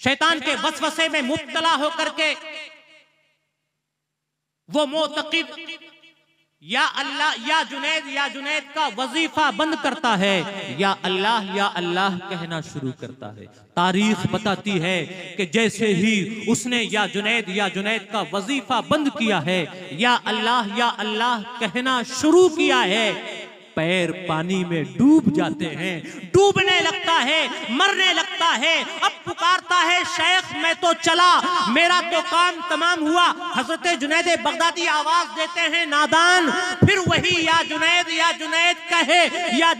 शैतान के वसवसे में मुब्तला होकर के वो मोतक़िद या अल्लाह या जुनैद का वजीफा बंद करता है, या अल्लाह कहना शुरू करता है। तारीख बताती है कि जैसे ही उसने या जुनैद का वजीफा बंद किया है, या अल्लाह कहना शुरू किया है, पैर पानी में डूब जाते हैं, डूबने लगता है, मरने लगता है। अब पुकारता है, शेख मैं तो चला, मेरा तो काम तमाम हुआ। हजरत जुनैद बगदादी आवाज देते हैं, नादान, फिर वही या जुनैद कहे, या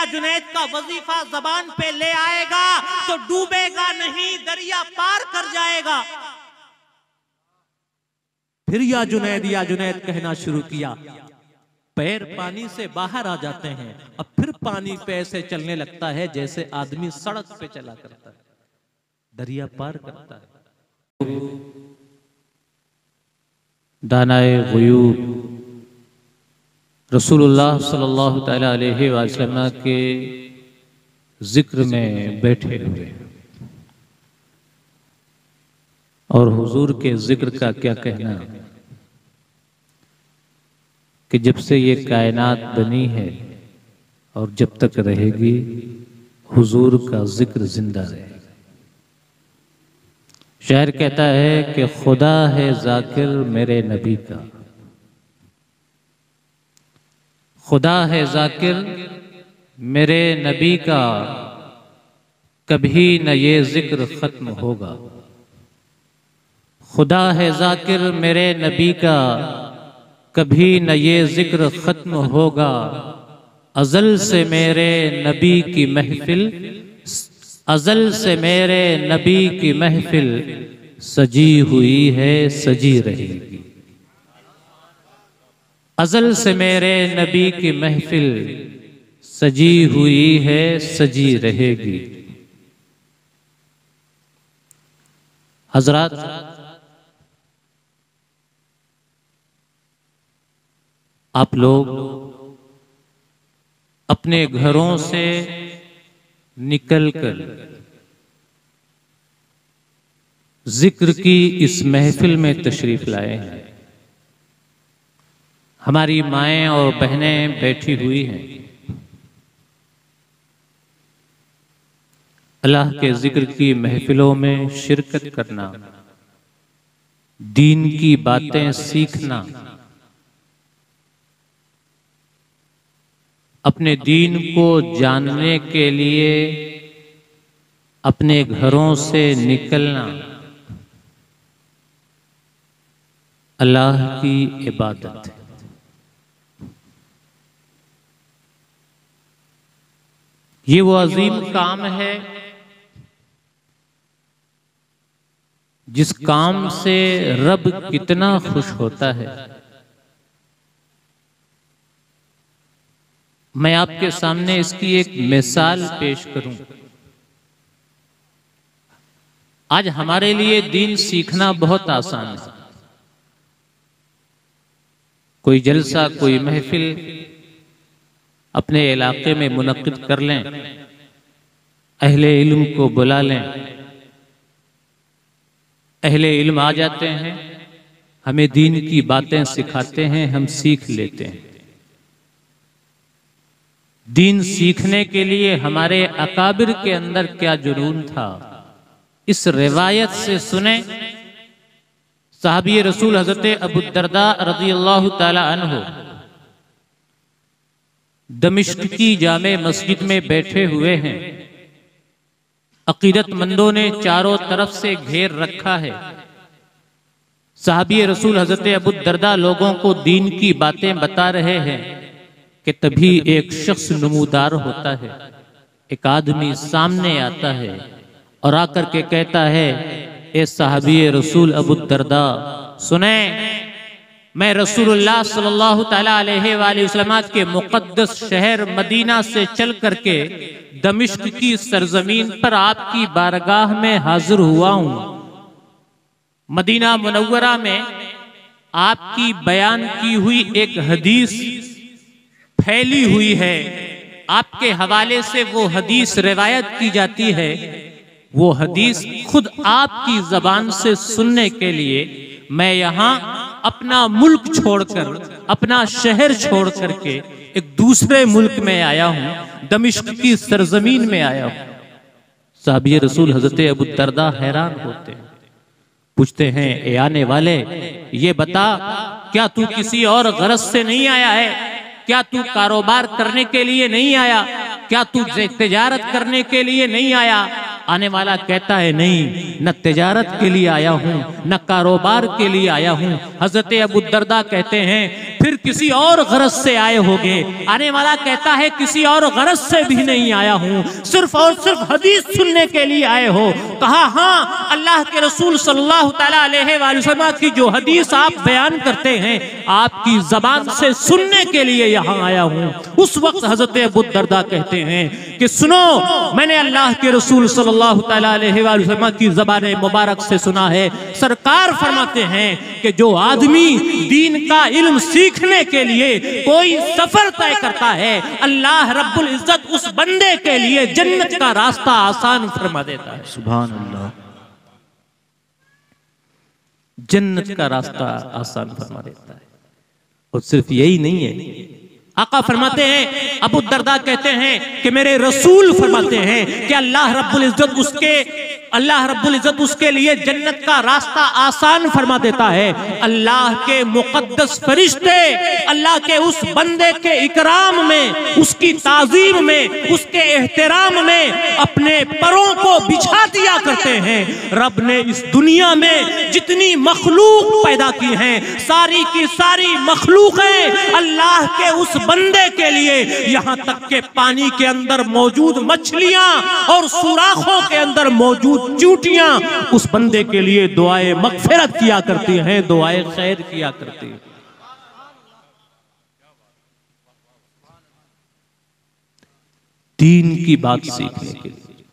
जुनैद का वजीफा जबान पे ले आएगा तो डूबेगा नहीं, दरिया पार कर जाएगा। फिर या जुनैद कहना शुरू किया, पैर पानी से बाहर आ जाते हैं। अब फिर पानी पे ऐसे चलने लगता है जैसे आदमी सड़क पे चला करता है, दरिया पार करता है। दानाए ग़ुयूब रसूलुल्लाह सल्लल्लाहु तआला अलैहि वसल्लम के जिक्र में बैठे हुए, और हुजूर के जिक्र का क्या कहना कि जब से ये कायनात बनी है और जब तक रहेगी हुजूर का जिक्र जिंदा रहेगा। शायर कहता है कि खुदा है जाकिर मेरे नबी का, खुदा है जाकिर मेरे नबी का, कभी न ये जिक्र खत्म होगा। खुदा है जाकिर मेरे नबी का, कभी न ये जिक्र खत्म होगा। अज़ल से मेरे नबी की महफिल, अज़ल से मेरे नबी की महफिल सजी हुई है, सजी रहेगी। अज़ल से मेरे नबी की महफिल सजी हुई है, सजी रहेगी। हज़रात, आप लोग अपने घरों से निकलकर जिक्र की इस महफिल में तशरीफ लाए हैं। हमारी माएं और बहनें बैठी हुई हैं। अल्लाह के जिक्र की महफिलों में शिरकत करना, दीन की बातें सीखना, अपने दीन को जानने के लिए अपने घरों से निकलना अल्लाह की इबादत है। ये वो अजीम काम है जिस काम से रब कितना खुश होता है। मैं आपके सामने इसकी एक मिसाल पेश करूं। आज हमारे लिए दीन सीखना बहुत आसान है। कोई जलसा, कोई महफिल अपने इलाके में मुनक्किद कर लें, अहले इल्म को बुला लें, अहले इल्म आ जाते हैं, हमें दीन की बातें सिखाते हैं, हम सीख लेते हैं। दीन सीखने के लिए हमारे अकाबिर के अंदर क्या जुनून था, इस रिवायत से सुने। साहबी रसूल हजरत अबू दरदा रज़ियल्लाहु ताला अन्हु दमिश्क की जामे मस्जिद में बैठे हुए हैं। अकीदतमंदों ने चारों तरफ से घेर रखा है। साहबी रसूल हजरत अबू दरदा लोगों को दीन की बातें बता रहे हैं कि तभी एक शख्स नमूदार होता है। एक आदमी सामने आता है और आकर के कहता है, ए साहबी रसूल अबू दरदा सुने, मैं रसूलुल्लाह सल्लल्लाहु तआला अलैहि वसल्लम के मुक़द्दस शहर मदीना से चल करके दमिश्क की सरजमीन पर आपकी बारगाह में हाजिर हुआ हूँ। मदीना मुनव्वरा में आपकी बयान की हुई एक हदीस फैली हुई है। आपके हवाले से वो हदीस रिवायत की जाती है वो हदीस खुद आपकी जबान से सुनने के लिए मैं यहाँ अपना मुल्क छोड़कर, अपना शहर छोड़ करके एक दूसरे मुल्क में आया हूँ, दमिश्क की सरजमीन में आया हूँ। साहबी रसूल हजरत अबू दरदा हैरान होते हैं, पूछते हैं, ए आने वाले, ये बता, क्या तू किसी और गरज से नहीं आया है? क्या तू कारोबार करने के लिए नहीं आया? क्या तू तिजारत करने के लिए नहीं आया? आने वाला कहता है, नहीं, न तिजारत के लिए आया हूँ, न कारोबार के लिए आया हूँ। हजरत अबू दरदा कहते हैं, फिर किसी और गरज से आए होगे? आने वाला कहता है, किसी और गरज से भी नहीं आया हूँ, सिर्फ और सिर्फ हदीस सुनने के लिए आए हो। कहा, हाँ, अल्लाह के रसूल सल्लल्लाहु अलैहि वसल्लम की जो हदीस आप बयान करते हैं, आपकी जबान से सुनने के लिए यहाँ आया हूँ। उस वक्त हजरत अबू दरदा कहते हैं कि सुनो, मैंने अल्लाह के रसूल सल्लल्लाहु अलैहि वसल्लम की ज़बान मुबारक से सुना है। सरकार फरमाते हैं कि जो आदमी दीन का इल्म सीखने के लिए कोई सफर तय करता है, अल्लाह रब्बुल इज्जत उस बंदे के लिए जन्नत का रास्ता आसान फरमा देता है। सुभान अल्लाह। जन्नत का रास्ता आसान फरमा देता है। और सिर्फ यही नहीं है, आका फरमाते हैं, अबू दरदा कहते हैं कि मेरे रसूल फरमाते हैं कि अल्लाह रब्बुल इज्जत उसके लिए जन्नत का रास्ता आसान फरमा देता है। अल्लाह के मुकद्दस फरिश्ते अल्लाह के उस बंदे के इकराम में, उसकी ताजीम में, उसके एहतराम में अपने परों को बिछा दिया करते हैं। रब ने इस दुनिया में जितनी मखलूक पैदा की हैं, सारी की सारी मखलूकें अल्लाह के उस बंदे के लिए, यहां तक के पानी के अंदर मौजूद मछलियां और सुराखों के अंदर मौजूद चूटियां उस बंदे के लिए दुआए मगफिरत किया करती हैं, दुआए खैर किया करती हैं। दीन की बात सीखने के लिए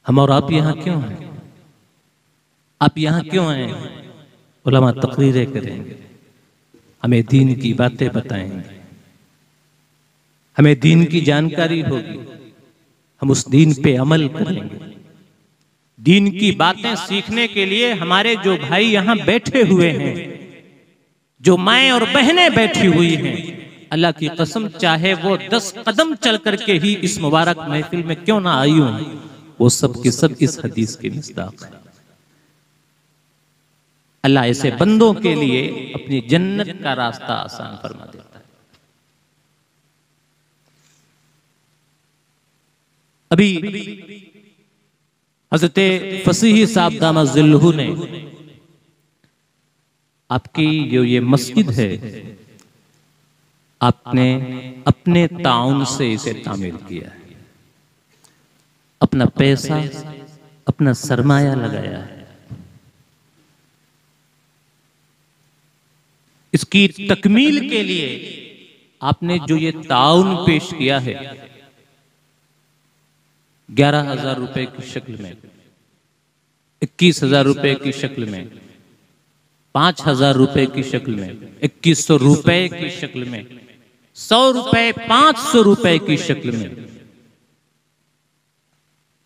हम और आप यहां क्यों हैं? आप यहां क्यों आए? उलमा तकरीरें करेंगे, हमें दीन की बातें बताएंगे, हमें दीन की जानकारी होगी, हम उस दीन पे अमल करेंगे। दीन की बातें सीखने के लिए हमारे जो भाई यहां बैठे हुए हैं, जो माएं और बहनें बैठी हुई हैं, अल्लाह की कसम चाहे वो 10 कदम चल करके ही इस मुबारक महफिल में क्यों ना आई हो, वो सब की सब इस हदीस के मिस्दाक है। अल्लाह ऐसे बंदों के लिए अपनी जन्नत का रास्ता आसान फरमा देता है। अभी हज़रत फसीही साहब दामज़िल्लहु ने आपकी जो ये मस्जिद है, आपने अपने ताउन से इसे तामीर किया है, अपना पैसा, अपना सरमाया लगाया है। इसकी तकमील के लिए आपने जो ये ताउन पेश किया है, 11,000 रुपए की शक्ल में, 21,000 रुपए की शक्ल में, 5,000 रुपए की शक्ल में, 2,100 रुपए की शक्ल में, 100 रुपए, 500 रुपए की शक्ल में।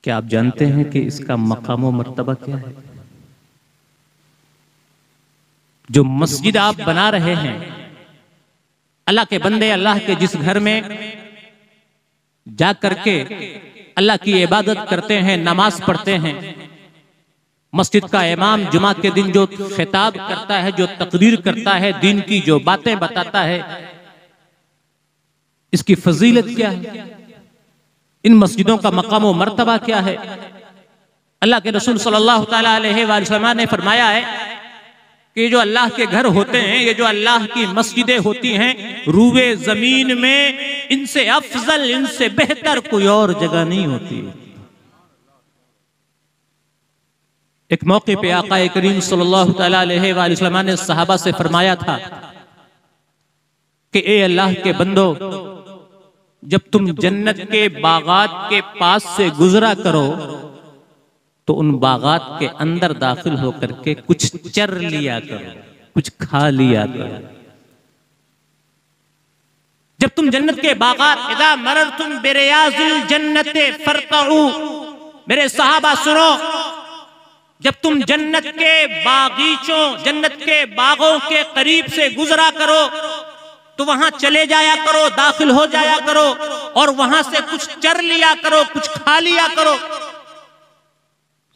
क्या आप जानते हैं कि इसका मकाम व मर्तबा क्या है? जो मस्जिद आप बना रहे हैं, अल्लाह के बंदे अल्लाह के जिस घर में जा करके अल्लाह की इबादत करते हैं, नमाज पढ़ते हैं, मस्जिद का इमाम जुमा के दिन जो खिताब करता है, जो तकरीर करता है, दीन की जो बातें बताता है, इसकी फजीलत क्या है? इन मस्जिदों का मकाम व मर्तबा क्या है? अल्लाह के रसूल सल्लल्लाहु अलैहि वसल्लम ने फरमाया है कि जो अल्लाह के घर होते हैं, ये जो अल्लाह की मस्जिदें होती हैं, रूए जमीन में इनसे अफजल, इनसे बेहतर कोई और जगह नहीं होती। एक मौके पे आका करीम सल्लल्लाहु अलैहि वसल्लम ने सहाबा से फरमाया था कि ए अल्लाह के बंदो, जब तुम जन्नत के बागात के पास से गुजरा करो तो उन बागात के अंदर दाखिल होकर के कुछ चर लिया करो, कुछ खा लिया करो। जब तुम जन्नत के बागात, इज़ा मररतुम बिरियाज़िल जन्नति फरतऊ, मेरे सहाबा सुनो, जब तुम जन्नत के बागीचों, जन्नत के बागों के करीब से गुजरा करो तो वहां चले जाया करो, दाखिल हो जाया करो और वहां से कुछ चर लिया करो, कुछ खा लिया करो।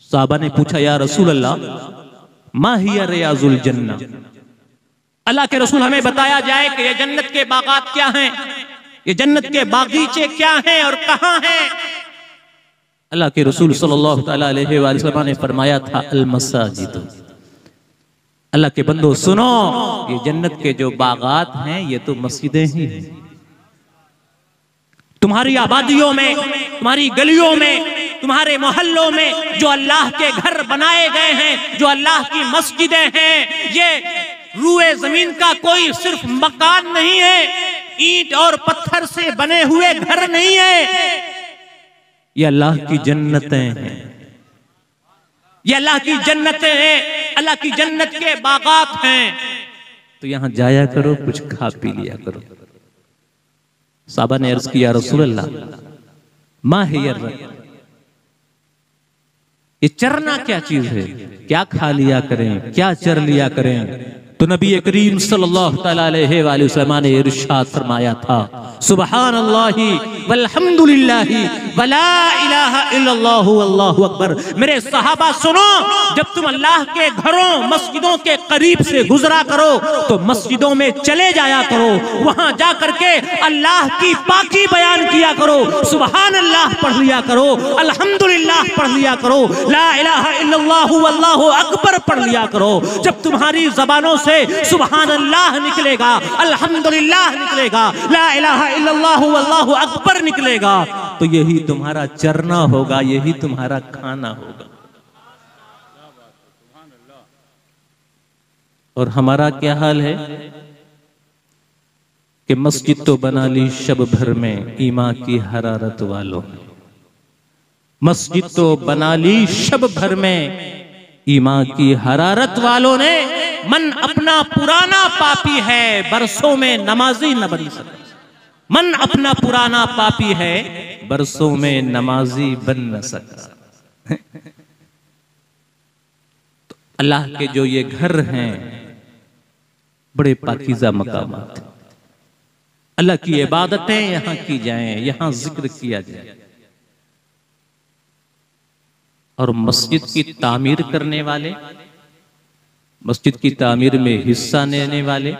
साहबा ने पूछा, या रसूल अल्लाह, मा हिया रियाजुल जन्नह, अल्लाह के रसूल हमें बताया जाए कि ये जन्नत के बागात क्या हैं, ये जन्नत के बागीचे क्या हैं और कहां हैं। अल्लाह के रसूल सल्लल्लाहु अलैहि वसल्लम ने फरमाया था, अल मसाजिद, अल्लाह के बंदो सुनो, ये जन्नत के जो बागात हैं ये तो मस्जिदें ही हैं। तुम्हारी आबादियों में, तुम्हारी गलियों में, तुम्हारे मोहल्लों में जो अल्लाह के घर बनाए गए हैं, जो अल्लाह की मस्जिदें हैं, ये रूए जमीन का कोई सिर्फ मकान नहीं है, ईंट और पत्थर से बने हुए घर नहीं है, ये अल्लाह की जन्नतें हैं, ये अल्लाह की जन्नतें हैं, अल्लाह की जन्नत के बागात हैं। तो यहां जाया करो, कुछ खा पी लिया करो। साहबा ने अर्ज किया, रसूल अल्लाह, मा हिया, ये चरना क्या चीज है, क्या खा लिया करें, क्या चर लिया करें। तो नबी करीम सल्लल्लाहु अलैहि वसल्लम ने इरशाद फरमाया था, सुबहानल्लाहि वल्हम्दुलिल्लाहि वला इलाहा इल्लल्लाहु वल्लाहु अकबर। मेरे सहाबा सुनो, जब तुम अल्लाह के घरों, मस्जिदों के करीब से गुजरा करो तो मस्जिदों में चले जाया करो, वहां जा करके अल्लाह की पाकी बयान किया करो, सुबहान अल्लाह पढ़ लिया करो, अल्हम्दुलिल्लाह पढ़ लिया करो, ला इलाहा इल्लल्लाहु वल्लाहु अकबर पढ़ लिया करो। जब तुम्हारी जबानों से सुबहान अल्लाह निकलेगा, अल्हम्दुलिल्लाह निकलेगा, ला इलाहा इल्लल्लाहु वल्लाहु अकबर निकलेगा, तो यही तुम्हारा चरना होगा, यही तुम्हारा खाना होगा। और हमारा क्या हाल है कि मस्जिद तो बना ली शब भर में ईमान की हरारत वालों, मस्जिद तो बना ली शब भर में ईमान की हरारत वालों ने। मन अपना पुराना पापी है, बरसों में नमाजी न बन सका। मन अपना पुराना पापी है, बरसों में नमाजी बन न सका। तो अल्लाह के जो ये घर हैं, बड़े पाकीज़ा मकामात, अल्लाह की इबादतें यहां की जाएं, यहां जिक्र किया जाए। और मस्जिद की तामीर करने वाले, मस्जिद की तामीर में हिस्सा लेने वाले,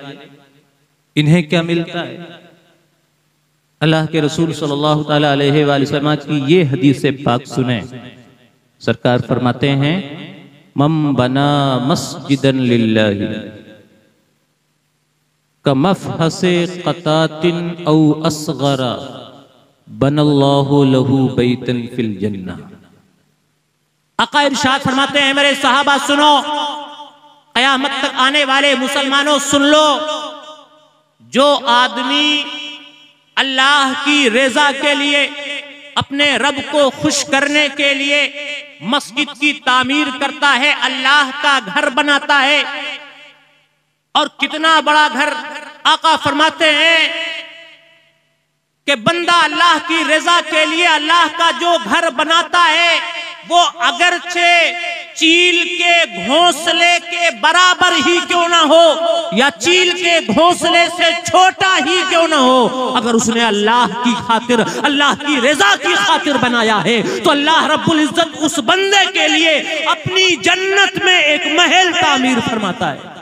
इन्हें क्या मिलता है? अल्लाह के रसूल सल्लल्लाहु अलैहि वसल्लम की ये हदीस पाक सुने। सरकार फरमाते हैं, मम बना मस्जिदन लिल्लाहि कमफहसे क़तातिन औ असग़रा बनल्लाहु लहू बैतन फिल जन्नह। आका इरशाद फरमाते हैं, मेरे सहाबा सुनो, क़यामत तक आने वाले मुसलमानों सुन लो, जो आदमी अल्लाह की रज़ा के लिए, अपने रब को खुश करने के लिए मस्जिद की तामीर करता है, अल्लाह का घर बनाता है। और कितना बड़ा घर, आका फरमाते हैं कि बंदा अल्लाह की रज़ा के लिए अल्लाह का जो घर बनाता है, वो अगरचे चील के घोंसले के बराबर ही क्यों ना हो, या चील के घोंसले से छोटा ही क्यों ना हो, अगर उसने अल्लाह की खातिर, अल्लाह की रज़ा की खातिर बनाया है, तो अल्लाह रब्बुल इज्जत उस बंदे के लिए अपनी जन्नत में एक महल तामीर फरमाता है।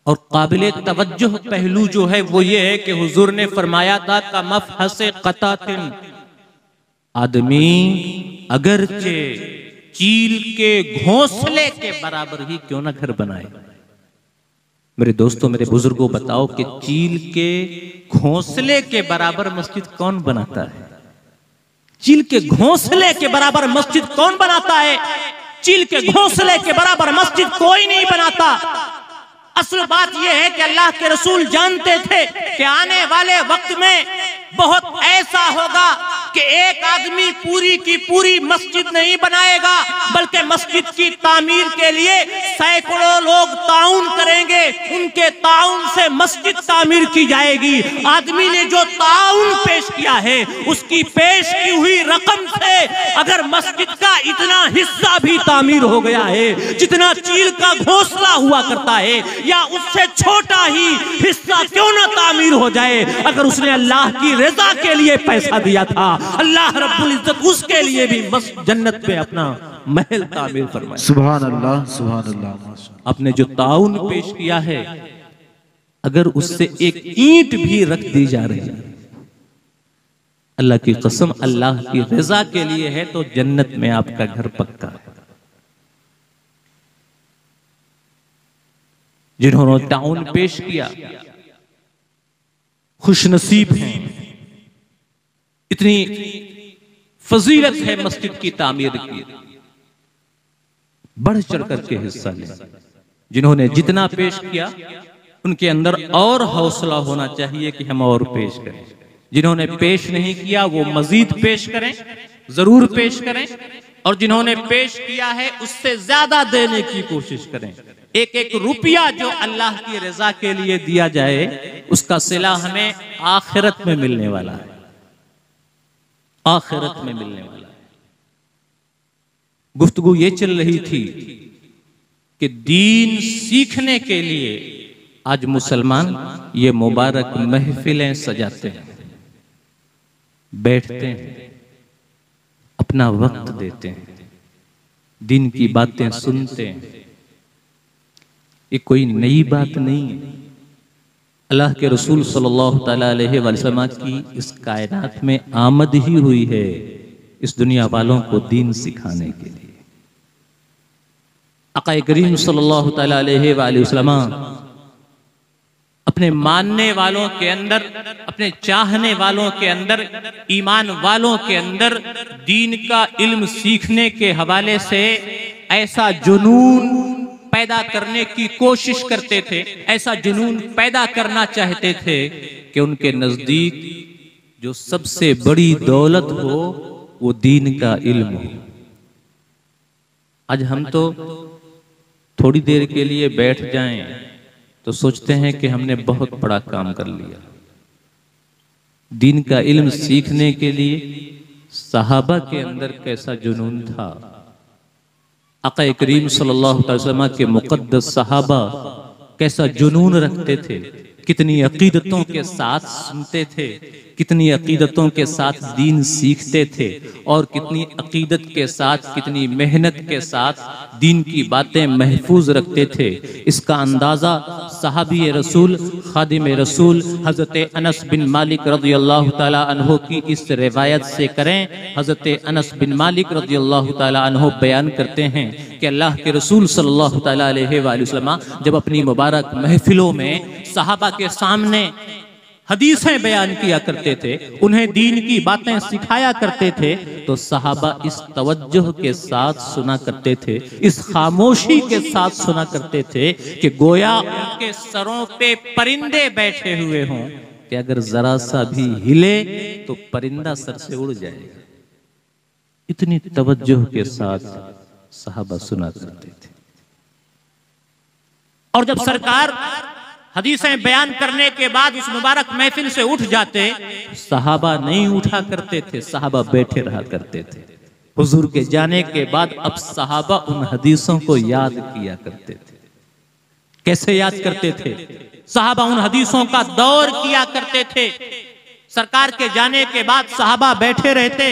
और काबिले तवज्जुह पहलू जो है वो ये है कि हुजूर ने फरमाया था, का मफहसे क़तातिन, आदमी अगरचे चील के घोंसले के बराबर ही क्यों ना घर बनाए। मेरे दोस्तों, मेरे बुजुर्गों, बताओ कि चील के घोंसले के बराबर मस्जिद कौन बनाता है? चील के घोंसले के बराबर मस्जिद कौन बनाता है? चील के घोंसले के बराबर मस्जिद कोई नहीं बनाता। असल बात यह है कि अल्लाह के रसूल जानते थे कि आने वाले वक्त में बहुत ऐसा होगा कि एक आदमी पूरी की पूरी मस्जिद नहीं बनाएगा, बल्कि मस्जिद की तामीर के लिए सैकड़ों लोग ताउन करेंगे, उनके ताउन से मस्जिद तामीर की जाएगी। आदमी ने जो ताउन पेश किया है, उसकी पेश की हुई रकम से अगर मस्जिद का इतना हिस्सा भी तामीर हो गया है, जितना चील का घोंसला हुआ करता है, या उससे छोटा ही हिस्सा क्यों ना तामीर हो जाए, अगर उसने अल्लाह की रजा के लिए पैसा दिया था, अल्लाह रब्बुल इज्जत उसके लिए भी बस जन्नत में अपना महल तामीर फरमाए। सुभान अल्लाह, सुभान अल्लाह। आपने जो ताउन पेश किया है, अगर उससे एक ईंट भी रख दी जा रही है, अल्लाह की कसम अल्लाह की रजा के लिए है, तो जन्नत में आपका घर पक्का है। जिन्होंने ताउन पेश किया खुशनसीब हैं, इतनी फजीलत है मस्जिद की तामीर की, बढ़ चढ़ करके हिस्सा लें। जिन्होंने जितना पेश किया उनके अंदर और हौसला होना चाहिए कि हम और पेश करें। जिन्होंने पेश नहीं किया वो मजीद पेश करें, जरूर पेश करें, और जिन्होंने पेश किया है उससे ज्यादा देने की कोशिश करें। एक एक रुपया जो अल्लाह की रजा के लिए दिया जाए, उसका सिला हमें आखिरत में मिलने वाला है, आखिरत में मिलने वाला है। गुफ्तगू ये चल रही थी कि दीन सीखने के लिए आज मुसलमान ये मुबारक महफिलें सजाते हैं, बैठते हैं, अपना वक्त देते हैं, दिन की बातें सुनते हैं। ये कोई नई बात नहीं है। अल्लाह के रसूल सल्लल्लाहु अलैहि वसल्लम की इस कायनात में आमद ही हुई है इस दुनिया वालों को दीन सिखाने के लिए। आका करीम सल्लल्लाहु अलैहि वसल्लम अपने मानने वालों के अंदर, अपने चाहने वालों के अंदर, ईमान वालों के अंदर दीन का इल्म सीखने के हवाले से ऐसा जुनून पैदा करने की कोशिश करते थे, ऐसा जुनून पैदा करना चाहते थे कि उनके नजदीक जो सबसे बड़ी दौलत हो वो दीन का इल्म हो। आज हम तो थोड़ी देर के लिए बैठ जाएं तो सोचते हैं कि हमने बहुत बड़ा काम कर लिया। दीन का इल्म सीखने के लिए सहाबा के अंदर कैसा जुनून था। आका करीम सल्लल्लाहु अलैहि वसल्लम के मुक़द्दस सहाबा कैसा जुनून रखते थे, कितनी अकीदतों के साथ सुनते थे, कितनी अकीदतों के साथ दीन सीखते थे, और कितनी अकीदत के साथ, कितनी मेहनत के साथ दीन की बातें महफूज रखते थे। इसका अंदाज़ा सहाबी रसूल, खादिम रसूल हज़रत अनस बिन मालिक रज़ियल्लाहु ताला अन्हो की इस रिवायत से करें। हज़रत अनस बिन मालिक रज़ियल्लाहु ताला अन्हो बयान करते हैं कि अल्लाह के रसूल सल्लल्लाहु ताला अलैहि वसल्लम जब अपनी मुबारक महफिलों में सहाबा के सामने हदीसें बयान किया करते थे, उन्हें दीन की बातें सिखाया करते थे, तो सहाबा इस तवज्जुह के साथ सुना करते थे, इस खामोशी के साथ सुना करते थे कि गोया उनके सरों पे परिंदे बैठे हुए हों कि अगर जरा सा भी हिले तो परिंदा सर से उड़ जाएगा। इतनी तवज्जुह के साथ सहाबा सुना करते थे। और जब सरकार हदीसें बयान करने के बाद उस मुबारक महफिल से उठ जाते, सहाबा नहीं उठा करते थे, सहाबा बैठे रहा करते थे। हुजूर के जाने के बाद अब सहाबा उन हदीसों को याद किया करते थे। कैसे याद करते थे? सहाबा उन हदीसों का दौर किया करते थे। सरकार के जाने के बाद सहाबा बैठे रहते,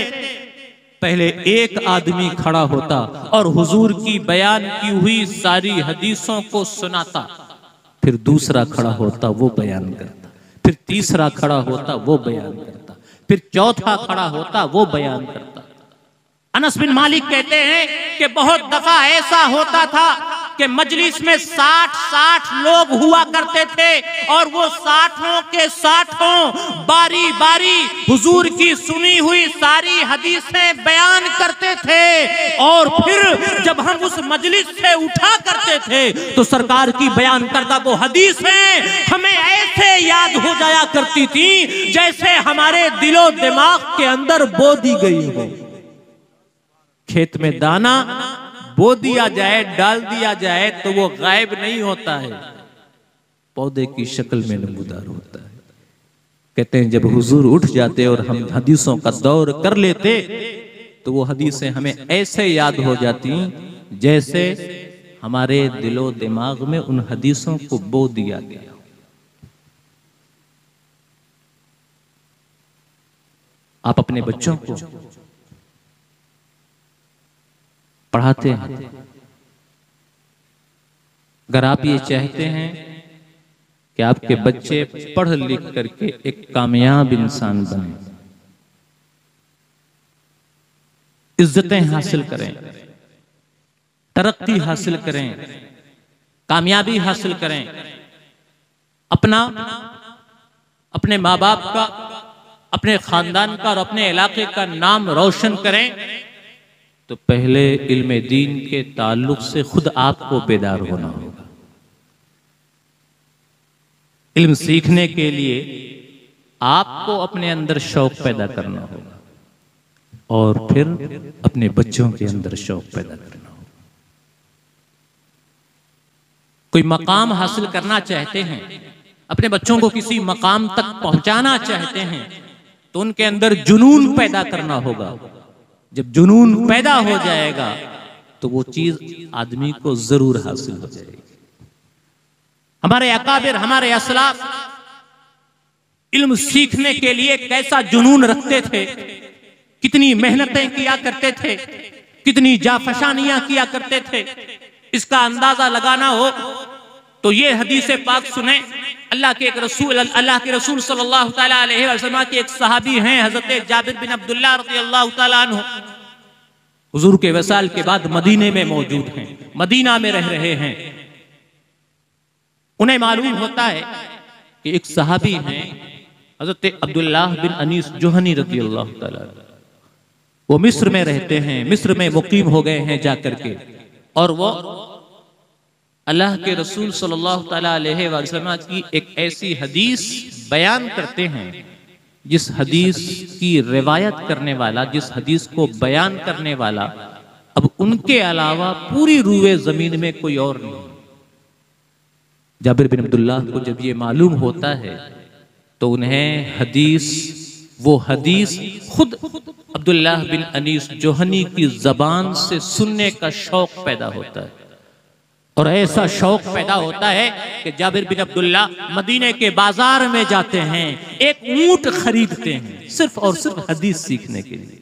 पहले एक आदमी खड़ा होता और हुजूर की बयान की हुई सारी हदीसों को सुनाता, फिर दूसरा खड़ा होता वो बयान करता, फिर तीसरा खड़ा होता वो बयान करता, फिर चौथा खड़ा होता वो बयान करता। अनस बिन मालिक कहते हैं कि बहुत दफा ऐसा होता था कि मजलिस में 60 लोग हुआ करते थे और वो 60 के 60 बारी बारी हुजूर की सुनी हुई सारी हदीसें बयान करते थे। और फिर जब हम उस मजलिस से उठा करते थे तो सरकार की बयान करदा वो हदीसें हमें ऐसे याद हो जाया करती थी जैसे हमारे दिलो दिमाग के अंदर बो दी गई हो। खेत में दाना बो दिया जाए, डाल दिया जाए तो वो गायब नहीं होता है, पौधे की शक्ल में नमूदार होता है। कहते हैं जब हुजूर उठ जाते और हम हदीसों का दौर कर लेते तो वो हदीसें हमें ऐसे याद हो जाती जैसे हमारे दिलो दिमाग में उन हदीसों को बो दिया गया। आप अपने बच्चों को पढ़ाते हैं, अगर आप ये चाहते हैं कि आपके बच्चे पढ़ लिख करके एक कामयाब इंसान बने, इज्जतें हासिल करें, तरक्की हासिल करें, कामयाबी हासिल करें, अपने माँ बाप का, अपने खानदान का और अपने इलाके का नाम रोशन करें, तो पहले इल्म दीन के ताल्लुक से खुद आपको बेदार होना होगा। इल्म सीखने के लिए आपको अपने अंदर शौक पैदा करना होगा और फिर अपने बच्चों के अंदर शौक पैदा करना होगा। कोई मकाम हासिल करना चाहते हैं, अपने बच्चों को किसी मकाम तक पहुंचाना चाहते हैं, तो उनके अंदर जुनून पैदा करना होगा। जब जुनून पैदा हो जाएगा तो वो चीज आदमी को जरूर हासिल हो जाएगी। हमारे अकाबिर, हमारे असलाफ इल्म सीखने के लिए कैसा जुनून रखते थे, कितनी मेहनतें किया करते थे, कितनी जाफशानियां किया करते थे। इसका अंदाजा लगाना हो तो ये हदीस पाक सुने। अल्लाह के रसूल सल्लल्लाहु तआला अलैहि वसल्लम के एक सहाबी हैं हजरत जाबिर बिन अब्दुल्लाह रज़ियल्लाहु तआला अन्हु, हुजूर के वसाल के बाद मदीने में मौजूद हैं, मदीना में रह रहे हैं। उन्हें मालूम होता है कि एक सहाबी हैं हजरत अब्दुल्लाह बिन अनीस जुहनी रज़ियल्लाहु तआला, वो मिस्र में रहते हैं, मिस्र में मुकीम हो गए हैं जाकर के, और वो अल्लाह के रसूल सल्लल्लाहु तआला अलैहि वसल्लम की एक ऐसी हदीस बयान करते हैं जिस हदीस की रिवायत करने वाला, जिस हदीस को बयान करने वाला अब उनके अलावा पूरी रूए जमीन में कोई और नहीं। जाबिर बिन अब्दुल्लाह को जब ये मालूम होता है तो उन्हें वो हदीस खुद अब्दुल्लाह बिन अनीस जोहनी की जबान से सुनने का शौक पैदा होता है। और ऐसा शौक पैदा होता है कि जाबिर बिन अब्दुल्ला मदीने के बाजार में जाते हैं, एक ऊंट खरीदते हैं सिर्फ और सिर्फ हदीस सीखने के लिए।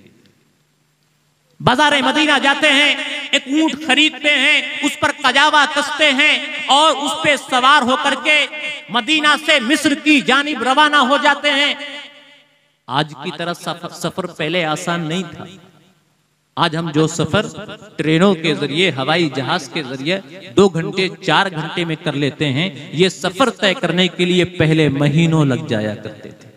बाजार मदीना जाते हैं, एक ऊंट खरीदते हैं, उस पर कजावा कसते हैं और उस पे सवार होकर के मदीना से मिस्र की जानिब रवाना हो जाते हैं। आज की तरह सफर पहले आसान नहीं था। आज हम जो सफर ट्रेनों के जरिए, हवाई जहाज के जरिए 2 घंटे 4 घंटे में कर लेते हैं, ये सफर तय करने के लिए पहले महीनों लग जाया करते थे।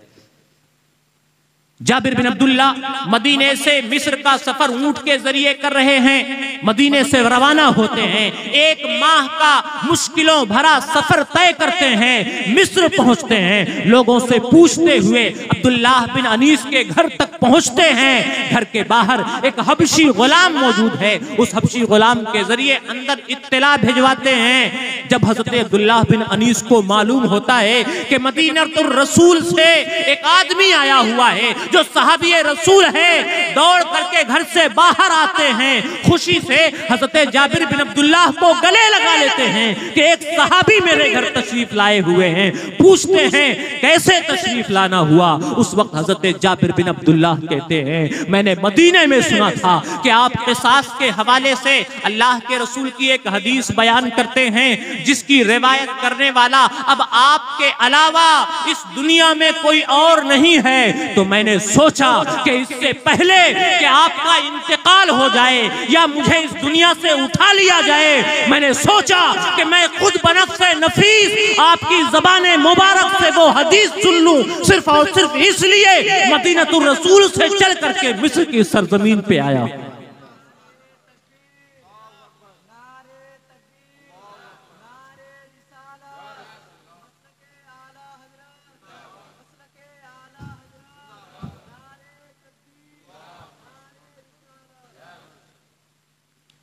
जाबिर बिन अब्दुल्ला मदीने से मिस्र का सफर ऊंट के जरिए कर रहे हैं, मदीने से रवाना होते हैं, 1 माह का मुश्किलों भरा सफर तय करते हैं, मिस्र पहुंचते हैं, लोगों से पूछते हुए अब्दुल्लाह बिन अनीस के घर तक पहुंचते हैं। घर के बाहर एक हबशी गुलाम मौजूद है, उस हबशी गुलाम के जरिए अंदर इत्तला भिजवाते हैं। जब हजरत अब्दुल्लाह बिन अनीस को मालूम होता है कि मदीनतुर रसूल से एक आदमी आया हुआ है जो सहाबी रसूल है, दौड़ करके घर से बाहर आते हैं, खुशी से हजरत जाबिर बिन अब्दुल्लाह को गले लगा लेते हैं कि एक सहाबी मेरे घर तशरीफ लाए हुए हैं। पूछते हैं कैसे तशरीफ लाना हुआ? उस वक्त हजरत जाबिर बिन अब्दुल्लाह कहते हैं मैंने मदीने में सुना था कि आप क़िसास के हवाले से अल्लाह के रसूल की एक हदीस बयान करते हैं जिसकी रिवायत करने वाला अब आपके अलावा इस दुनिया में कोई और नहीं है। तो मैंने सोचा कि इससे पहले कि आपका इंतकाल हो जाए या मुझे मुझे इस दुनिया से उठा लिया जाए, मैंने सोचा कि मैं खुद बनफ्से नफीस आपकी ज़बान मुबारक से वो हदीस सुन लूं, सिर्फ और सिर्फ इसलिए मदीनतुर रसूल से चल करके मिस्र की सरजमीन पे आया।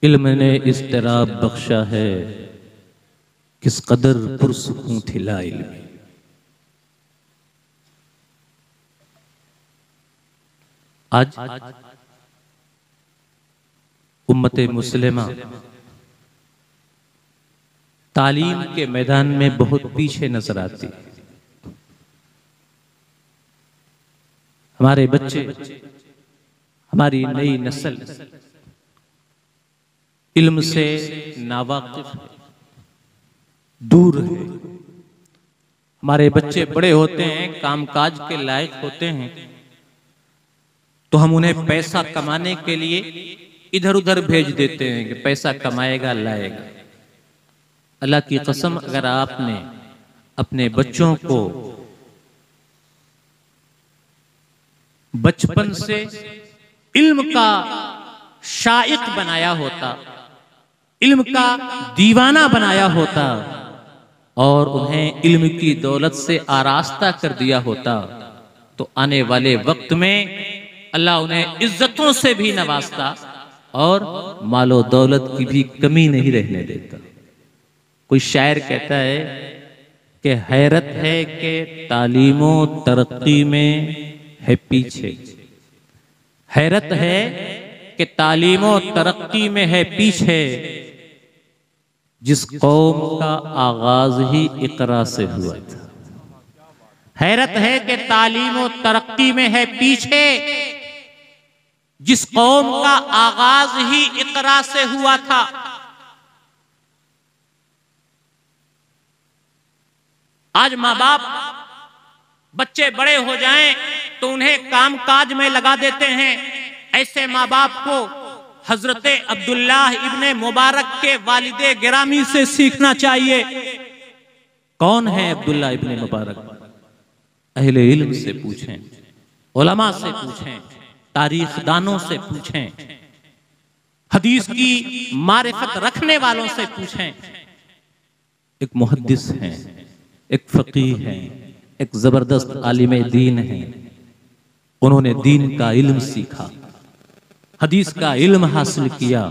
इल्म ने इस तरह बख्शा है, किस कदर पुरसुकून थी ला इल्मी। आज उम्मते मुस्लिमा तालीम के मैदान में बहुत पीछे नजर आती है। हमारे बच्चे, हमारी नई नस्ल इल्म से नावाकिफ है, दूर है। हमारे बच्चे बड़े होते हैं, कामकाज के लायक होते हैं, तो हम उन्हें पैसा कमाने के लिए इधर उधर भेज देते हैं कि पैसा कमाएगा लाएगा। अल्लाह की कसम, अगर आपने अपने बच्चों को बचपन से इल्म का शाइक बनाया होता, इल्म का दीवाना बनाया होता और उन्हें इल्म की दौलत से आरास्ता कर दिया होता, तो आने वाले वक्त में अल्लाह उन्हें इज्जतों से भी नवाजता और मालो दौलत की भी कमी नहीं रहने देता। कोई शायर कहता है कि हैरत है कि तालीमो तरक्की में है पीछे, हैरत है कि तालीमो तरक्की में है पीछे, जिस कौम का आगाज ही इकरा से हुआ था। हैरत है कि तालीम और तरक्की में है पीछे, जिस कौम का आगाज ही इकरा से हुआ था। आज माँ बाप बच्चे बड़े हो जाएं तो उन्हें कामकाज में लगा देते हैं। ऐसे माँ बाप को हजरत अब्दुल्लाह इब्ने मुबारक के वालिदे गिरामी से सीखना चाहिए। कौन है अब्दुल्लाह इब्ने मुबारक? अहले इल्म से पूछें, उलमा से पूछें, तारीख दानों से पूछें, हदीस की मारिफत रखने वालों से पूछें। एक मुहद्दिस हैं, एक फकीह हैं, एक जबरदस्त आलिम दीन हैं। उन्होंने दीन का इल्म सीखा, हदीस का इल्म हासिल किया,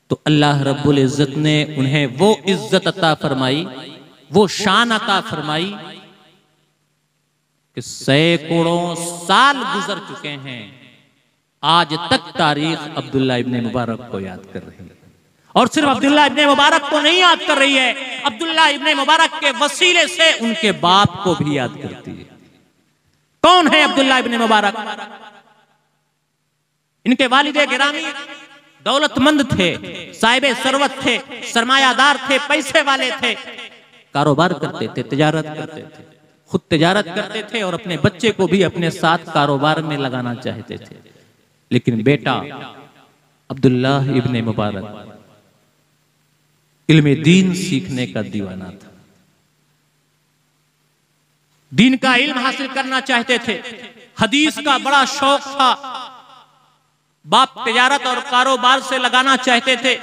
तो अल्लाह रब्बुल इज्जत ने उन्हें वो इज्जत अता फरमाई, वो शान अता फरमाई कि सैकड़ों साल गुजर चुके हैं, आज तक तारीख अब्दुल्लाह इब्ने मुबारक को याद कर रही है। और सिर्फ अब्दुल्लाह इब्ने मुबारक को नहीं याद कर रही है, अब्दुल्लाह इब्ने मुबारक के वसीले से उनके बाप को भी याद करती है। कौन है अब्दुल्लाह इब्ने मुबारक? इनके वालिदे गिरामी दौलतमंद थे, साहिबे सरवत थे, सरमायादार थे, पैसे वाले थे, कारोबार करते थे, तिजारत करते थे, खुद तिजारत करते थे और अपने बच्चे को भी अपने साथ कारोबार में लगाना चाहते थे। लेकिन बेटा अब्दुल्लाह इब्ने मुबारक इल्मे दीन सीखने का दीवाना था, दीन का इल्म हासिल करना चाहते थे, हदीस का बड़ा शौक था। बाप तिजारत और कारोबार से लगाना चाहते थे।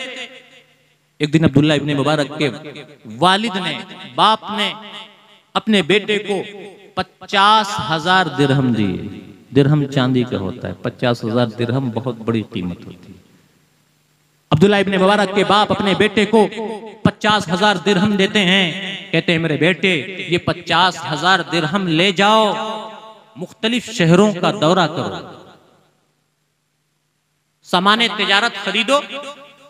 एक दिन अब्दुल्लाह इब्ने मुबारक के वालिद ने, बाप ने अपने बेटे को 50,000 दिरहम दिए। दिरहम चांदी का होता है, 50,000 दिरहम बहुत बड़ी कीमत होती है। अब्दुल्लाह इब्ने मुबारक के बाप अपने बेटे को 50,000 दिरहम देते हैं। कहते हैं मेरे बेटे ये 50,000 दिरहम ले जाओ, मुख्तलिफ शहरों का दौरा करो, सामाने तिजारत खरीदो,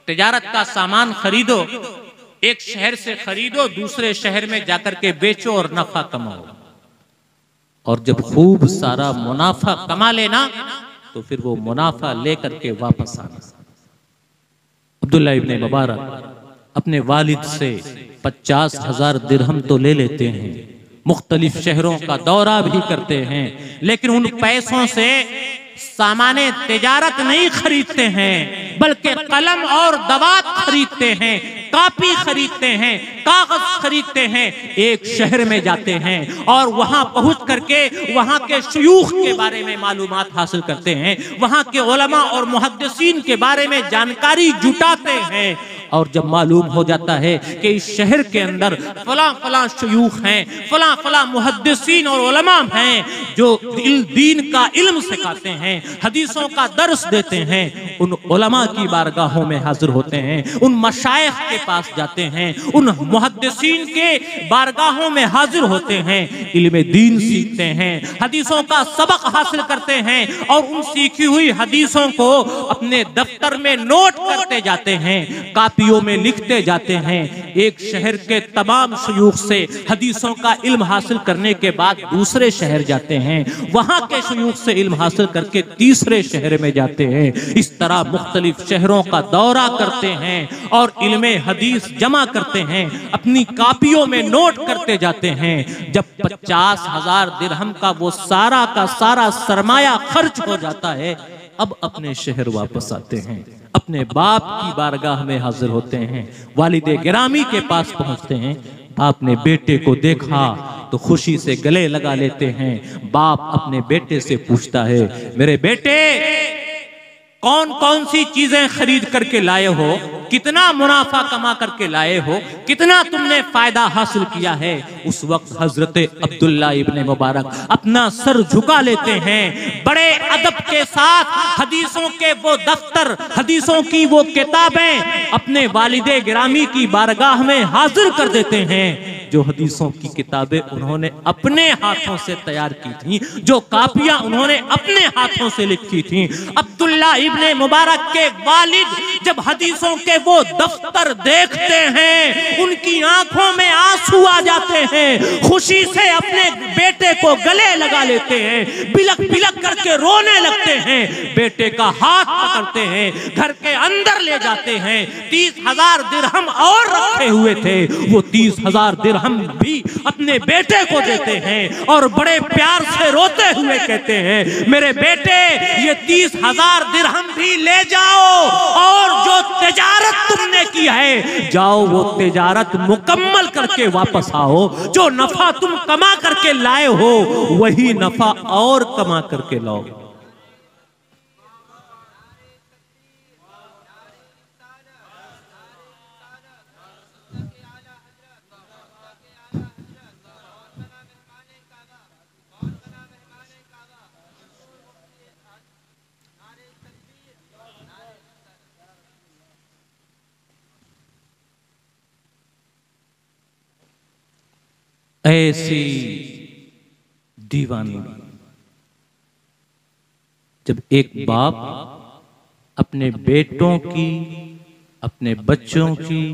तिजारत का सामान खरीदो, एक शहर से खरीदो, दूसरे शहर में जाकर के बेचो और नफा कमाओ, और जब खूब सारा मुनाफा कमा लेना तो फिर वो मुनाफा लेकर के वापस आना। अब्दुल्लाह इब्ने मुबारक अपने वालिद से 50,000 दिरहम तो ले लेते हैं, मुख्तलिफ शहरों का दौरा भी करते हैं, लेकिन उन पैसों से सामाने तिजारत नहीं खरीदते हैं, बल्कि कलम और दवात खरीदते हैं, कॉपी खरीदते हैं, कागज खरीदते हैं, एक शहर में जाते हैं और वहां पहुंच करके वहां के शयूख के बारे में मालूमात हासिल करते हैं, वहां के उलमा और मुहद्दिसीन के बारे में जानकारी जुटाते हैं। और जब मालूम हो जाता है कि इस शहर के अंदर फलां फलां शयूख हैं, फलां फलां मुहद्दिसीन और उलमा हैं जो दीन का इल्म सिखाते हैं, हदीसों का दर्स देते हैं, उन उलमा की बारगाहों में हाजिर होते हैं, उन मशाइख के पास जाते हैं, उन मुहद्दिसीन के बारगाहों में हाजिर होते हैं, इल्म दीन सीखते हैं, हदीसों का सबक हासिल करते हैं और उन सीखी हुई हदीसों को अपने दफ्तर में नोट करते जाते हैं, कापियों में लिखते जाते हैं। एक शहर के तमाम शयूख से हदीसों का इल्म हासिल करने के बाद दूसरे शहर जाते हैं, वहां के शयूख से इल्म हासिल करके तीसरे शहर में जाते हैं। इस तरह मुख्तलिफ शहरों का दौरा करते हैं और इल्म हदीस जमा करते हैं, अपनी कापियों में नोट करते जाते हैं। जब 50,000 दिरहम का वो सारा का सारा सरमाया खर्च हो जाता है, अब अपने शहर वापस आते हैं, अपने बाप की बारगाह में हाजिर होते हैं, वालिदे गिरामी के पास पहुंचते हैं। बाप ने बेटे को देखा तो खुशी से गले लगा लेते हैं। बाप अपने बेटे से पूछता है, मेरे बेटे कौन कौन सी चीजें खरीद करके लाए हो, कितना मुनाफा कमा करके लाए हो, कितना तुमने फायदा हासिल किया है। उस वक्त हजरत अब्दुल्ला इब्ने मुबारक अपना सर झुका लेते हैं, बड़े अदब के साथ हदीसों के वो दफ्तर, हदीसों की वो किताबें अपने वालिदे गिरामी की बारगाह में हाजिर कर देते हैं। जो हदीसों की किताबें उन्होंने अपने हाथों से तैयार की थी, जो कापियां उन्होंने अपने हाथों से लिखी थी। अब्दुल्ला इब्ने मुबारक के वालिद जब हदीसों के वो दफ्तर देखते हैं, उनकी आंखों में आंसू आ जाते हैं, खुशी से अपने बेटे को गले लगा लेते हैं, बिलक बिलक करके रोने लगते हैं, बेटे का हाथ पकड़ते हैं, घर के अंदर ले जाते हैं। 30,000 दिरहम और रखे हुए थे, वो 30,000 दिरहम भी अपने बेटे को देते हैं और बड़े प्यार से रोते हुए कहते हैं, मेरे बेटे ये 30,000 दिरहम भी ले जाओ और जो तिजारत तुमने की है, जाओ वो तिजारत मुकम्मल करके वापस आओ। जो नफा तुम कमा करके लाए हो, वही नफा और कमा करके लाओ। ऐसी दीवानी जब एक बाप अपने बेटों की, अपने बच्चों की,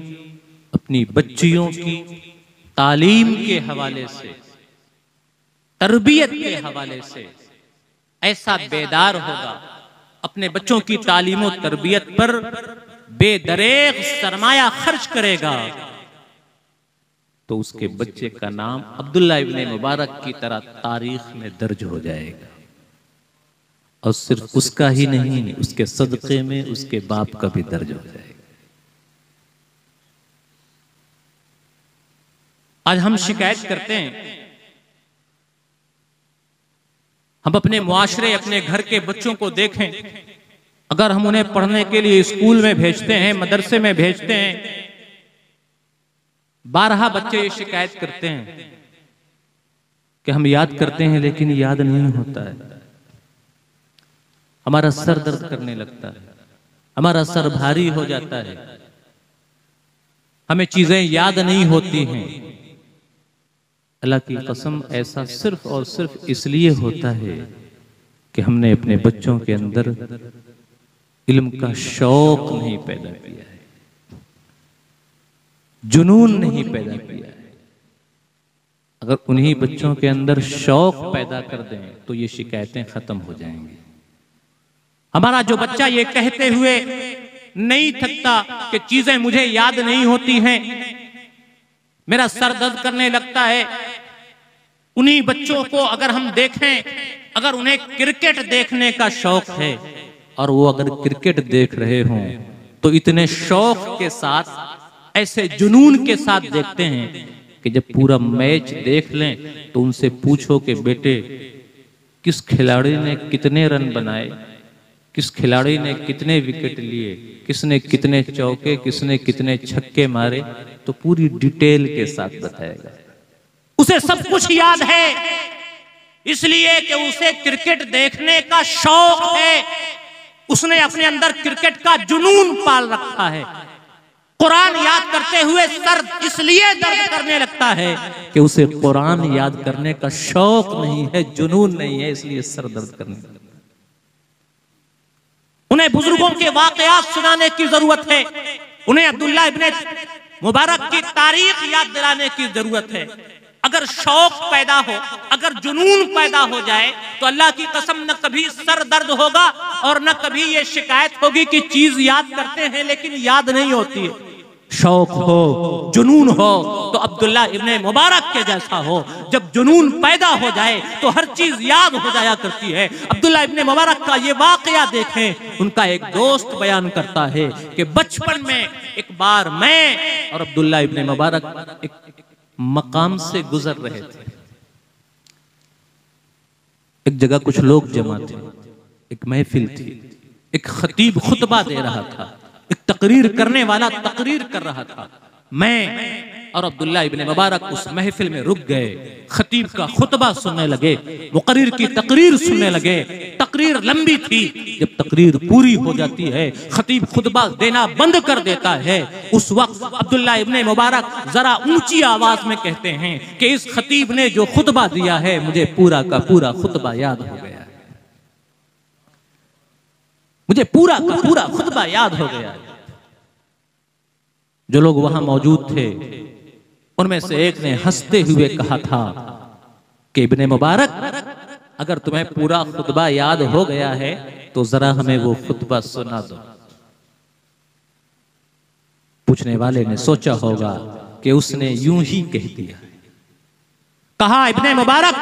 अपनी बच्चियों की तालीम के हवाले से, तरबियत के हवाले से ऐसा बेदार होगा, अपने बच्चों की तालीम और तरबियत पर बेदरेग सरमाया खर्च करेगा, तो उसके बच्चे का नाम अब्दुल्ला इब्ने मुबारक की तरह तारीख में दर्ज हो जाएगा। और सिर्फ उसका ही नहीं, उसके सदक़े में उसके बाप का भी दर्ज हो जाएगा। आज हम शिकायत करते हैं, हम अपने मुआशरे, अपने घर के बच्चों को देखें, अगर हम उन्हें पढ़ने के लिए स्कूल में भेजते हैं, मदरसे में भेजते हैं, 12 बच्चे ये शिकायत करते हैं कि हम याद करते हैं लेकिन याद नहीं होता है, हमारा सर दर्द करने लगता है, हमारा सर भारी हो जाता है, हमें चीजें याद नहीं होती हैं। अल्लाह की कसम, ऐसा सिर्फ और सिर्फ इसलिए होता है कि हमने अपने बच्चों के अंदर इल्म का शौक नहीं पैदा किया है, जुनून नहीं पैदा किया है। अगर उन्हीं बच्चों के अंदर शौक पैदा कर दें तो ये शिकायतें खत्म हो जाएंगी। हमारा जो बच्चा ये कहते हुए नहीं थकता कि चीजें मुझे याद नहीं होती हैं, मेरा सर दर्द करने लगता है, उन्हीं बच्चों को अगर हम देखें, अगर उन्हें क्रिकेट देखने का शौक है और वो अगर क्रिकेट देख रहे हों तो इतने शौक के साथ, ऐसे जुनून के साथ देखते हैं कि जब पूरा मैच देख लें तो उनसे पूछो कि बेटे किस खिलाड़ी ने कितने रन बनाए, किस खिलाड़ी ने कितने विकेट लिए, किसने कितने चौके, किसने कितने छक्के मारे, तो पूरी डिटेल के साथ बताएगा। उसे सब कुछ याद है, इसलिए कि उसे क्रिकेट देखने का शौक है। उसने अपने अंदर क्रिकेट का जुनून पाल रखा है। कुरान याद करते हुए सर इसलिए दर्द करने लगता है कि उसे कुरान याद करने का शौक नहीं है, जुनून नहीं है, इसलिए सर दर्द करने लगता है। उन्हें बुजुर्गों के वाकयात सुनाने की जरूरत है। उन्हें अब्दुल्ला इब्ने मुबारक की तारीख याद दिलाने की जरूरत है। अगर शौक पैदा हो, अगर जुनून पैदा हो जाए तो अल्लाह की कसम न कभी सर दर्द होगा और न कभी ये शिकायत होगी कि चीज याद करते हैं लेकिन याद नहीं होती है। शौक हो, जुनून हो तो अब्दुल्ला इब्ने मुबारक के जैसा हो। जब जुनून पैदा हो जाए तो हर चीज याद हो जाया करती है। अब्दुल्ला इब्ने मुबारक का ये वाकया देखें। उनका एक दोस्त बयान करता है कि बचपन में एक बार मैं और अब्दुल्ला इब्ने मुबारक एक मकाम से गुजर रहे थे। एक जगह कुछ लोग जमा थे, एक महफिल थी, एक खतीब खुतबा दे रहा था, एक तकरीर करने वाला तकरीर कर रहा था। मैं और अब्दुल्ला इब्ने मुबारक उस महफिल में रुक गए, खतीब का खुतबा सुनने लगे, मुकर्रिर की तकरीर सुनने लगे। तकरीर लंबी थी, जब तकरीर पूरी हो जाती है खतीब खुतबा देना बंद कर देता है। उस वक्त अब्दुल्ला इब्ने मुबारक जरा ऊंची आवाज में कहते हैं कि इस खतीब ने जो खुतबा दिया है मुझे पूरा का पूरा खुतबा याद हो गया, मुझे पूरा का पूरा खुतबा याद हो गया। जो लोग वहां मौजूद थे उनमें से एक ने हंसते हुए कहा था कि इब्ने मुबारक अगर तुम्हें पूरा खुतबा याद हो गया है तो जरा हमें वो खुतबा सुना दो। पूछने वाले ने सोचा होगा कि उसने यूं ही कह दिया। कहा इब्ने मुबारक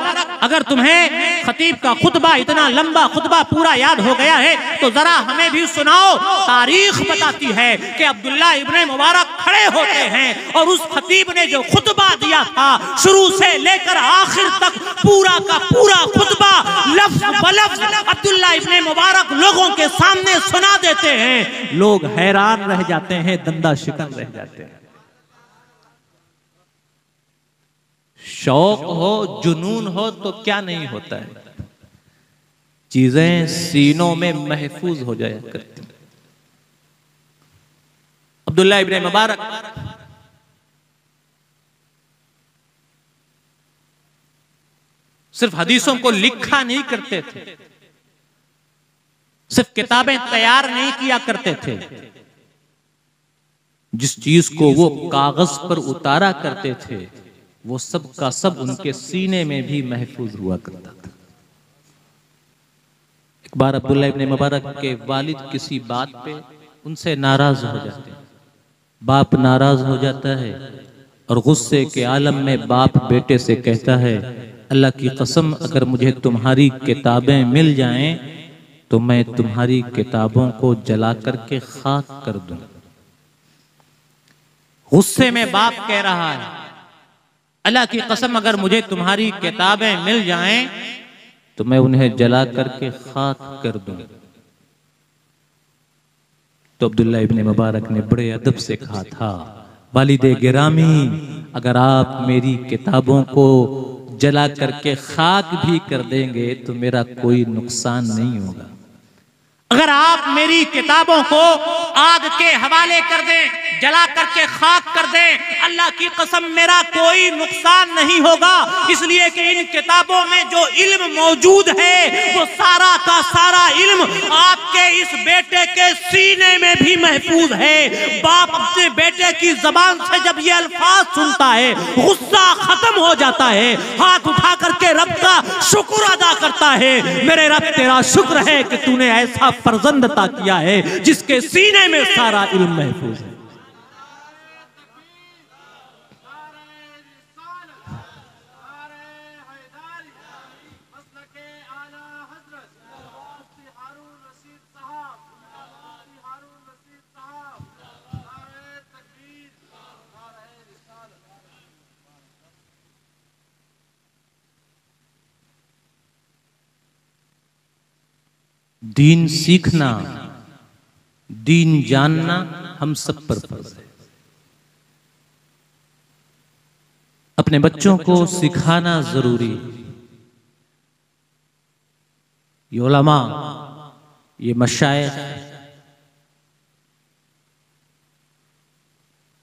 अगर तुम्हें खतीब का खुतबा, इतना लंबा खुतबा पूरा याद हो गया है तो जरा हमें भी सुनाओ। तारीख बताती है कि अब्दुल्ला इब्ने मुबारक खड़े होते हैं और उस खतीब ने जो खुतबा दिया था शुरू से लेकर आखिर तक पूरा का पूरा खुतबा लफ्ज बलफ्ज अब्दुल्ला इब्ने मुबारक लोगों के सामने सुना देते हैं। लोग हैरान रह जाते हैं, दंदा शिकन रह जाते हैं। शौक हो, जुनून हो तो क्या नहीं होता है, चीजें सीनों में महफूज हो जाया करती। अब्दुल्ला इब्ने मुबारक सिर्फ हदीसों को लिखा नहीं करते थे, सिर्फ किताबें तैयार नहीं किया करते थे, जिस चीज को वो कागज पर उतारा करते थे वो सब का सब उनके सीने में भी महफूज हुआ करता था। एक बार अब्दुल्ला इब्ने मुबारक के वालिद किसी बात पे उनसे नाराज हो जाते हैं। बाप नाराज हो जाता है और गुस्से के आलम में बाप बेटे से कहता है अल्लाह की कसम अगर मुझे तुम्हारी किताबें मिल जाएं तो मैं तुम्हारी किताबों को जला करके खाक कर दूं। गुस्से में बाप कह रहा है अल्लाह की कसम अगर मुझे तुम्हारी किताबें मिल जाएं तो मैं उन्हें जला करके खाक कर दूं। तो अब्दुल्ला इब्ने मुबारक ने बड़े अदब से कहा था वालिदे गिरामी अगर आप मेरी किताबों को जला करके खाक भी कर देंगे तो मेरा कोई नुकसान नहीं होगा। अगर आप मेरी किताबों को आग के हवाले कर दें, जला करके खाक कर दें, अल्लाह की कसम मेरा कोई नुकसान नहीं होगा। इसलिए कि इन किताबों में जो इल्म मौजूद है वो सारा का सारा इल्म आपके इस बेटे के सीने में भी महफूज है। बाप अपने बेटे की जबान से जब ये अल्फाज सुनता है गुस्सा खत्म हो जाता है, हाथ उठा करके रब का शुक्र अदा करता है। मेरे रब तेरा शुक्र है कि तूने ऐसा फर्जंद अता किया है जिसके सीने में सारा इल्म महफूज है। दीन सीखना, दीन जानना हम सब पर फर्ज है। अपने बच्चों को सिखाना जरूरी है। ये उलमा, ये मशाइख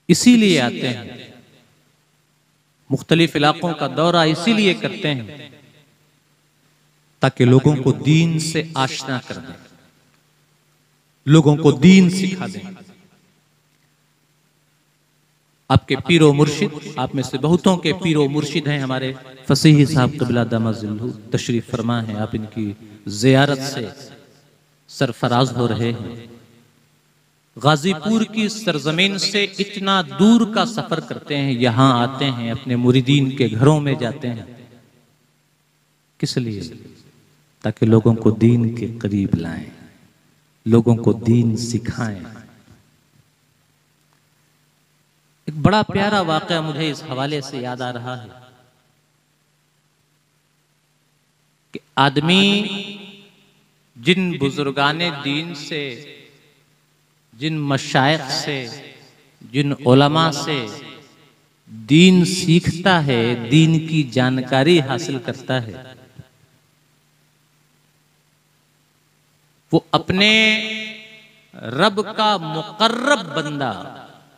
इसीलिए आते हैं, मुख्तलिफ इलाकों का दौरा इसीलिए करते हैं ताकि लोगों को दीन से आशना कर दें, लोगों को दीन सिखा दें। आपके पीरो मुर्शिद, आप में से बहुतों के पीरो मुर्शिद हैं हमारे फसीही साहब क़िबला दामद तशरीफ फरमा है। आप इनकी ज़ियारत से सरफराज हो रहे हैं। गाजीपुर की सरजमीन से इतना दूर का सफर करते हैं, यहां आते हैं, अपने मुरीदीन के घरों में जाते हैं। किस लिए? ताकि लोगों को दीन के करीब लाएं, लोगों को दीन सिखाएं। एक बड़ा प्यारा वाक़या मुझे इस हवाले से याद आ रहा है कि आदमी जिन बुजुर्गाने दीन से, जिन मशाइख से, जिन उलमा से दीन सीखता है, दीन की जानकारी हासिल करता है, वो अपने रब का मुकर्रब बंदा,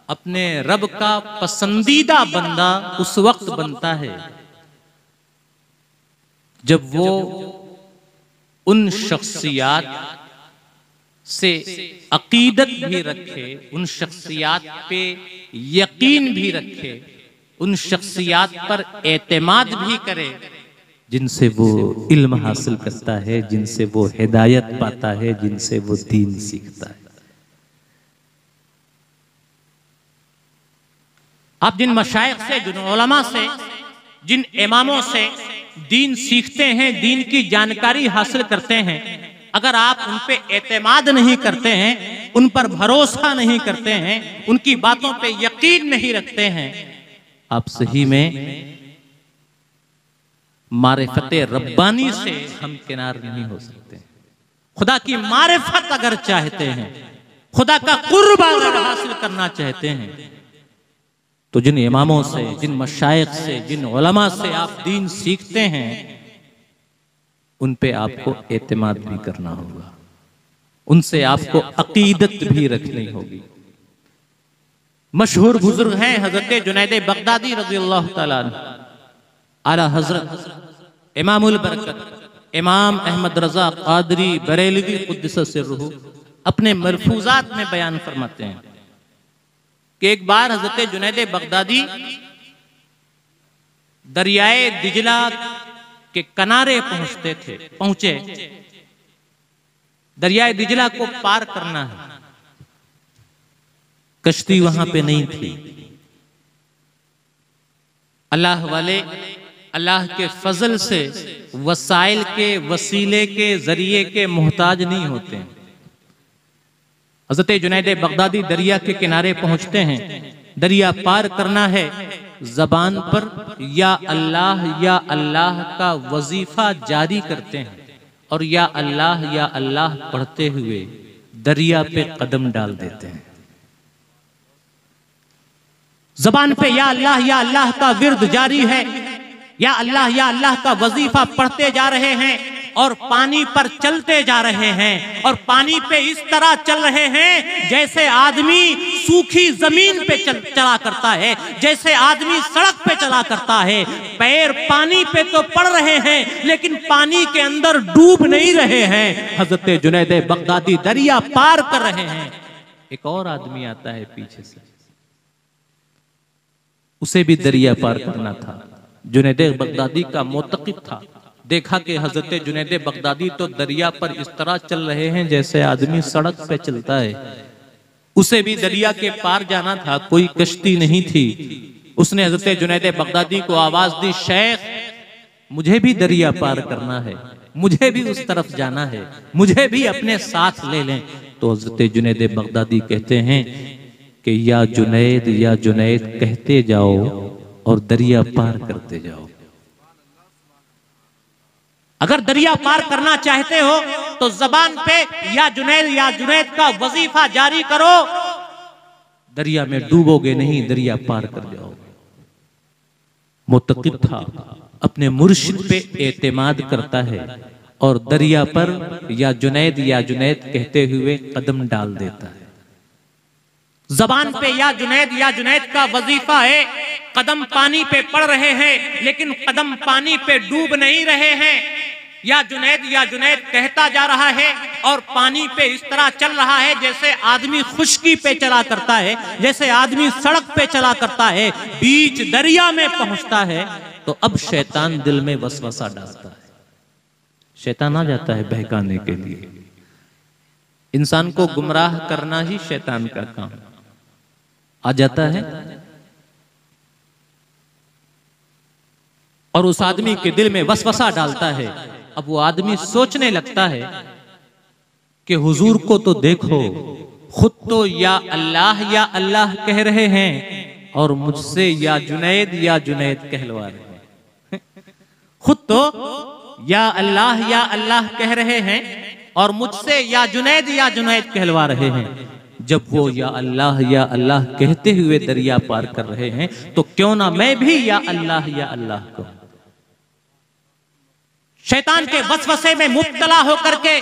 अपने रब का पसंदीदा बंदा उस वक्त बनता है जब वो उन शख्सियात से अकीदत भी रखे, उन शख्सियात पे यकीन भी रखे, उन शख्सियात पर एतमाद भी करे जिनसे वो इल्म हासिल करता है, जिनसे वो हिदायत पाता है, जिनसे वो दीन सीखता है। आप जिन मशाइख से, जिन उलमा से, जिन इमामों से दीन सीखते हैं, दीन की जानकारी हासिल करते हैं, अगर आप उन पे एतमाद नहीं करते हैं, उन पर भरोसा नहीं करते हैं, उनकी बातों पे यकीन नहीं रखते हैं, आप सही में मारिफते रब्बानी से हम किनार नहीं हो सकते। खुदा की मारिफत अगर चाहते हैं, खुदा का कुर्ब अगर हासिल करना चाहते हैं, तो जिन इमामों से, जिन मशाइख से, जिन उलमा से आप दीन सीखते हैं, उन पे आपको एतमाद भी करना होगा, उनसे आपको अकीदत भी रखनी होगी। मशहूर बुजुर्ग हैं हजरत जुनैद बगदादी रज़ियल्लाहु तआला अन्हु, आला हजरत इमामुल बरकत इमाम अहमद रजा कादरी बरेलवी कुद्दस सिर्रुहु अपने मरफूजात में बयान फरमाते हैं कि एक बार हजरत जुनैद बगदादी दरियाए दिजला के किनारे पहुंचे। दरियाए दिजला को पार करना है, कश्ती वहां पे नहीं थी। अल्लाह वाले अल्लाह के फजल से वसाइल के, वसीले के, जरिए के मोहताज नहीं होते। हजरत जुनैद बगदादी दरिया के किनारे पहुंचते हैं, दरिया पार करना है, जबान पर या अल्लाह का वजीफा जारी करते हैं और या अल्लाह पढ़ते हुए दरिया पे कदम डाल देते हैं। जबान पे या अल्लाह का विर्द जारी है, या अल्लाह का वजीफा पढ़ते जा रहे हैं और पानी पर चलते जा रहे हैं, और पानी पे इस तरह चल रहे हैं जैसे आदमी सूखी जमीन पे चला करता है, जैसे आदमी सड़क पे चला करता है। पैर पानी पे तो पड़ रहे हैं लेकिन पानी के अंदर डूब नहीं रहे हैं। हजरत जुनैद बगदादी दरिया पार कर रहे हैं, एक और आदमी आता है पीछे से, उसे भी दरिया पार करना था। जुनैद बगदादी का मोतक़िद था, देखा कि हजरत जुनैद बगदादी तो दरिया पर इस तरह चल रहे हैं जैसे आदमी सड़क पे चलता है, उसे भी दरिया के पार जाना था, कोई कश्ती नहीं थी। उसने हजरत जुनैद बगदादी को आवाज दी, शेख मुझे भी दरिया पार करना है, मुझे भी उस तरफ जाना है, मुझे भी अपने साथ ले लें। तो हजरत जुनैद बगदादी कहते हैं कि या जुनैद कहते जाओ और दरिया पार करते जाओ। अगर दरिया पार करना चाहते हो तो जबान पे या जुनैद का वजीफा जारी करो। दरिया में डूबोगे नहीं, दरिया पार कर जाओगे। मुतक़िद था, अपने मुर्शिद पे एतमाद करता है और दरिया पर या जुनैद कहते हुए कदम डाल देता है। जबान पे या जुनैद का वजीफा है। कदम पानी पे पड़ रहे हैं लेकिन कदम पानी पे डूब नहीं रहे हैं। या जुनैद कहता जा रहा है और पानी पे इस तरह चल रहा है जैसे आदमी खुश्की पे चला करता है, जैसे आदमी सड़क पे चला करता है। बीच दरिया में पहुंचता है तो अब शैतान दिल में वसवसा डालता है। शैतान आ जाता है बहकाने के लिए। इंसान को गुमराह करना ही शैतान का काम आ जाता है और उस आदमी के दिल में वसवसा डालता है। अब वो आदमी सोचने लगता है कि हुजूर को तो देखो, खुद तो या अल्लाह कह रहे हैं और मुझसे या जुनैद कहलवा रहे हैं। खुद तो या अल्लाह कह रहे हैं और मुझसे या जुनैद कहलवा रहे हैं। जब वो या अल्लाह कहते हुए दरिया पार कर रहे हैं तो क्यों ना मैं भी या अल्लाह कहूं। शैतान के वसवसे में मुब्तला होकर के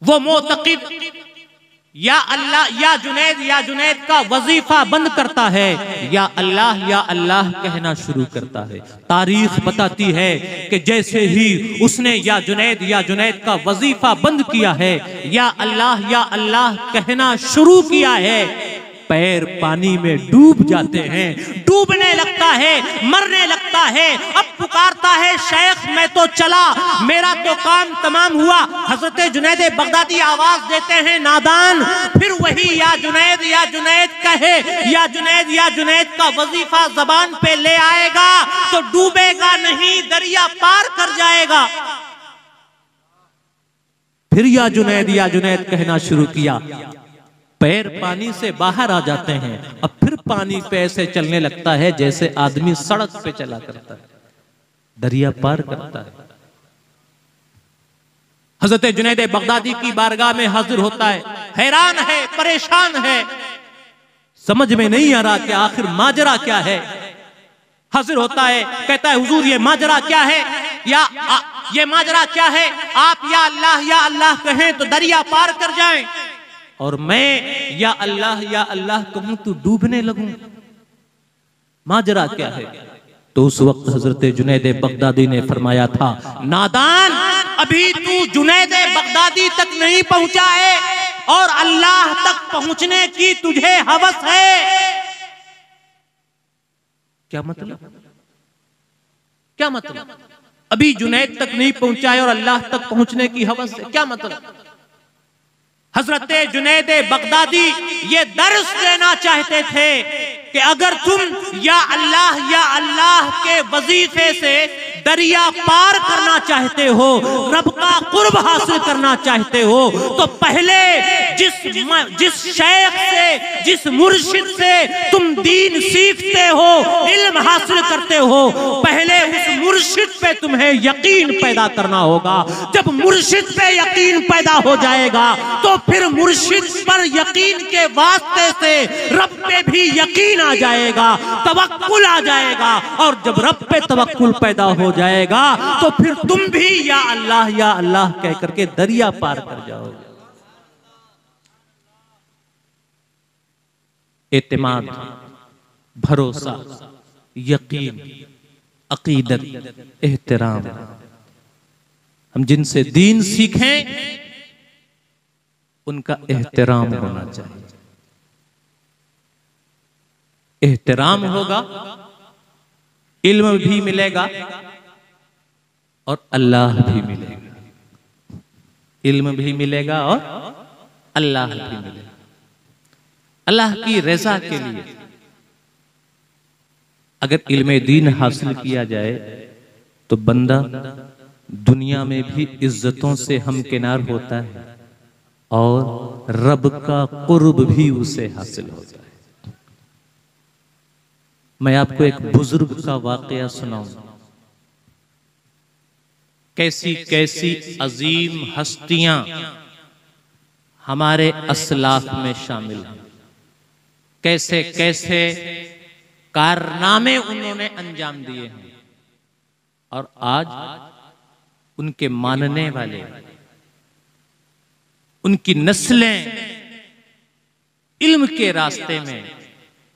वो मुतक़िद या जुनैद का वजीफा बंद करता है, या अल्लाह कहना शुरू करता है। तारीख बताती है कि जैसे ही उसने या जुनैद का वजीफा बंद किया है, या अल्लाह कहना शुरू किया है, पैर पानी में डूब जाते हैं। डूबने लगता है, मरने लगता है। अब पुकारता है, शेख मैं तो चला, मेरा तो काम तमाम हुआ। हजरत जुनैद बगदादी आवाज देते हैं, नादान। फिर वही या जुनैद कहे, या जुनैद का वजीफा जबान पे ले आएगा तो डूबेगा नहीं, दरिया पार कर जाएगा। फिर या जुनैद कहना शुरू किया, पैर पानी से बाहर आ जाते हैं। अब फिर पानी पे ऐसे चलने लगता है जैसे आदमी सड़क पे चला करता है, दरिया पार करता है। हजरत जुनैद बगदादी की बारगाह में हाजिर होता है, हैरान है, परेशान है, समझ में नहीं आ रहा कि आखिर माजरा क्या है। हाजिर होता है, कहता है हुजूर ये माजरा क्या है, ये माजरा क्या है। आप या अल्लाह कहें तो दरिया पार कर जाएं और मैं या अल्लाह कहूं तो डूबने लगूं। माजरा क्या है। तो उस वक्त हजरत जुनैद बगदादी ने फरमाया था, नादान अभी तू जुनैद बगदादी तक नहीं पहुंचा है और अल्लाह तक पहुंचने की तुझे हवस है। क्या मतलब? अभी जुनैद तक नहीं पहुंचा है और अल्लाह तक पहुंचने की हवस है, क्या मतलब? हजरत जुनैद बगदादी ये दर्स देना चाहते थे कि अगर तुम या अल्लाह के वजीफे से दरिया पार करना चाहते हो, रब का कुर्ब हासिल करना चाहते हो, तो पहले जिस शेख से, जिस मुर्शिद से तुम दीन सीखते हो, इल्म हासिल करते हो, पहले उस मुर्शिद पे तुम्हें यकीन पैदा करना होगा। जब मुर्शिद पे यकीन पैदा हो जाएगा तो फिर मुर्शिद पर यकीन के वास्ते से रब पे भी यकीन आ जाएगा, तवक्कुल आ जाएगा। और जब रब पे तवक्कुल पैदा हो जाएगा तो फिर तुम भी या अल्लाह कह करके दरिया पार कर जाओगे। एतमाद, भरोसा, यकीन, अकीदत, एहतराम। हम जिनसे दीन सीखें उनका एहतराम होना चाहिए। एहतराम होगा, इल्म भी मिलेगा और अल्लाह भी मिलेगा। इल्म भी मिलेगा और अल्लाह भी मिलेगा। अल्लाह की रज़ा के लिए अगर इल्म दीन हासिल किया जाए तो बंदा दुनिया में भी इज्जतों से हमकिनार होता है और रब का कुर्ब भी उसे हासिल होता है। मैं आपको एक बुजुर्ग का वाकया सुनाऊं। कैसी कैसी अजीम हस्तियां हमारे असलाफ में शामिल हैं, कैसे कैसे कारनामे उन्होंने अंजाम दिए हैं, और आज उनके मानने वाले, उनकी नस्लें इल्म के रास्ते में,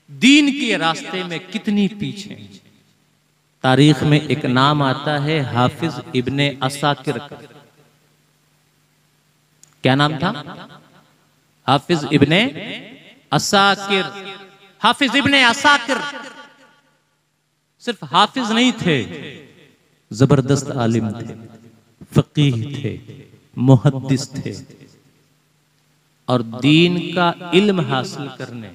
दीन के रास्ते में कितनी पीछे हैं। तारीख में एक नाम आता है हाफिज इब्ने असाकिर का। क्या नाम था? हाफिज इब्ने असाकिर। हाफिज इब्ने असाकिर सिर्फ हाफिज नहीं थे, जबरदस्त आलिम थे, फकीह थे, मुहद्दिस थे, और दीन का इल्म हासिल करने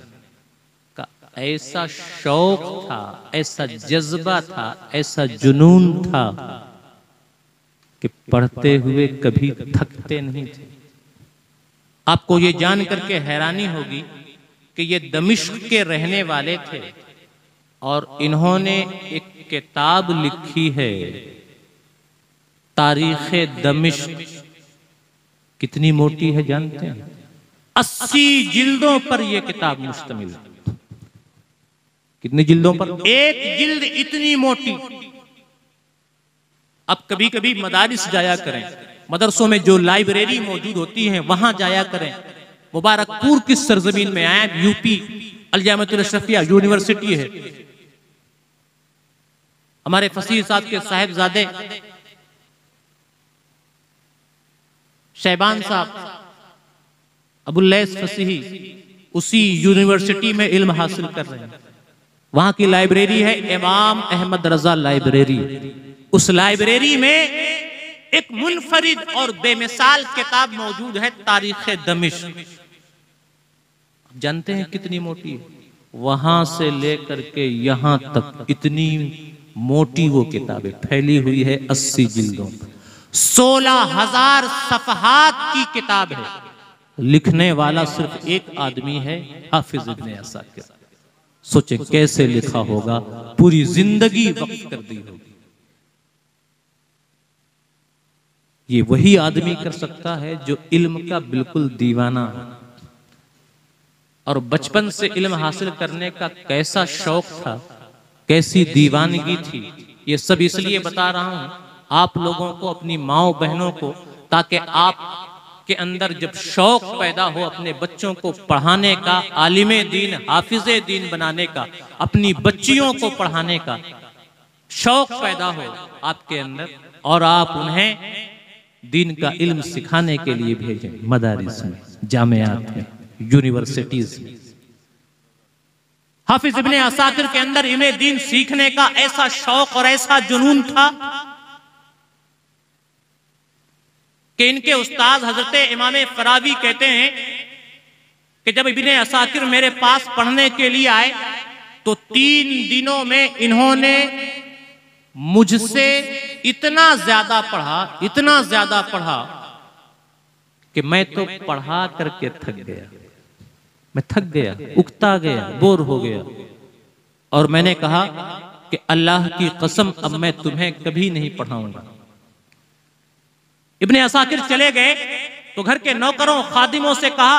का ऐसा शौक था, ऐसा जज्बा था, ऐसा जुनून था कि पढ़ते हुए कभी थकते नहीं थे। आपको ये जान करके हैरानी होगी कि ये दमिश्क के रहने वाले थे और इन्होंने एक किताब लिखी है, तारीख़े दमिश्क। कितनी मोटी है जानते हैं? 80 जिल्दों पर यह किताब मुश्तमिल है। कितनी जिल्दों पर? एक जिल्द इतनी मोटी। अब कभी कभी मदारिस जाया करें, मदरसों में जो लाइब्रेरी मौजूद होती हैं वहां जाया करें। मुबारकपुर की सरजमीन में आए, यूपी अल-जामिअतुल अशरफिया यूनिवर्सिटी है। हमारे फसीह साहब के साहिबजादे शहबान साहब अबुल्लैस फसीही उसी यूनिवर्सिटी में इल्म हासिल कर रहे हैं। वहां की लाइब्रेरी है इमाम अहमद रजा लाइब्रेरी। उस लाइब्रेरी में एक मुनफरिद और बेमिसाल किताब मौजूद है, तारीख़े दमिश्क। जानते हैं कितनी मोटी है? वहां से लेकर के यहां तक इतनी मोटी वो किताबें फैली हुई है, 80 जिल्दों, 16,000 सफ़हात की किताब है। लिखने वाला सिर्फ एक आदमी है, हाफिज इब्ने असाकिर। सोचे कैसे लिखा होगा, पूरी जिंदगी वक्फ कर दी होगी। ये वही आदमी कर सकता है जो इल्म का बिल्कुल दीवाना है, और बचपन से इल्म हासिल करने का कैसा शौक था, कैसी दीवानगी थी। ये सब इसलिए बता रहा हूं आप लोगों को, अपनी माओ बहनों को, ताकि आप के अंदर जब शौक पैदा हो अपने बच्चों को पढ़ाने का, आलिमे दीन, हाफिजे दीन बनाने का, अपनी बच्चियों को पढ़ाने का शौक पैदा हो आपके अंदर, और आप उन्हें दीन का इल्म सिखाने के लिए भेजें मदारिस में, जामियात में, यूनिवर्सिटीज में। हाफिज इब्ने असाकिर के अंदर इल्मे दीन सीखने का ऐसा शौक और ऐसा जुनून था कि इनके उस्ताद हजरत इमाम फरावी कहते हैं कि जब इब्ने असाकिर मेरे पास पढ़ने के लिए आए तो 3 दिनों में इन्होंने मुझसे इतना ज्यादा पढ़ा कि मैं तो पढ़ा करके थक गया। मैं थक गया, उकता गया, बोर हो गया, और मैंने कहा कि अल्लाह की कसम अब मैं तुम्हें कभी नहीं पढ़ाऊंगा। इब्ने असाकिर चले गए तो घर के नौकरों खादिमों से कहा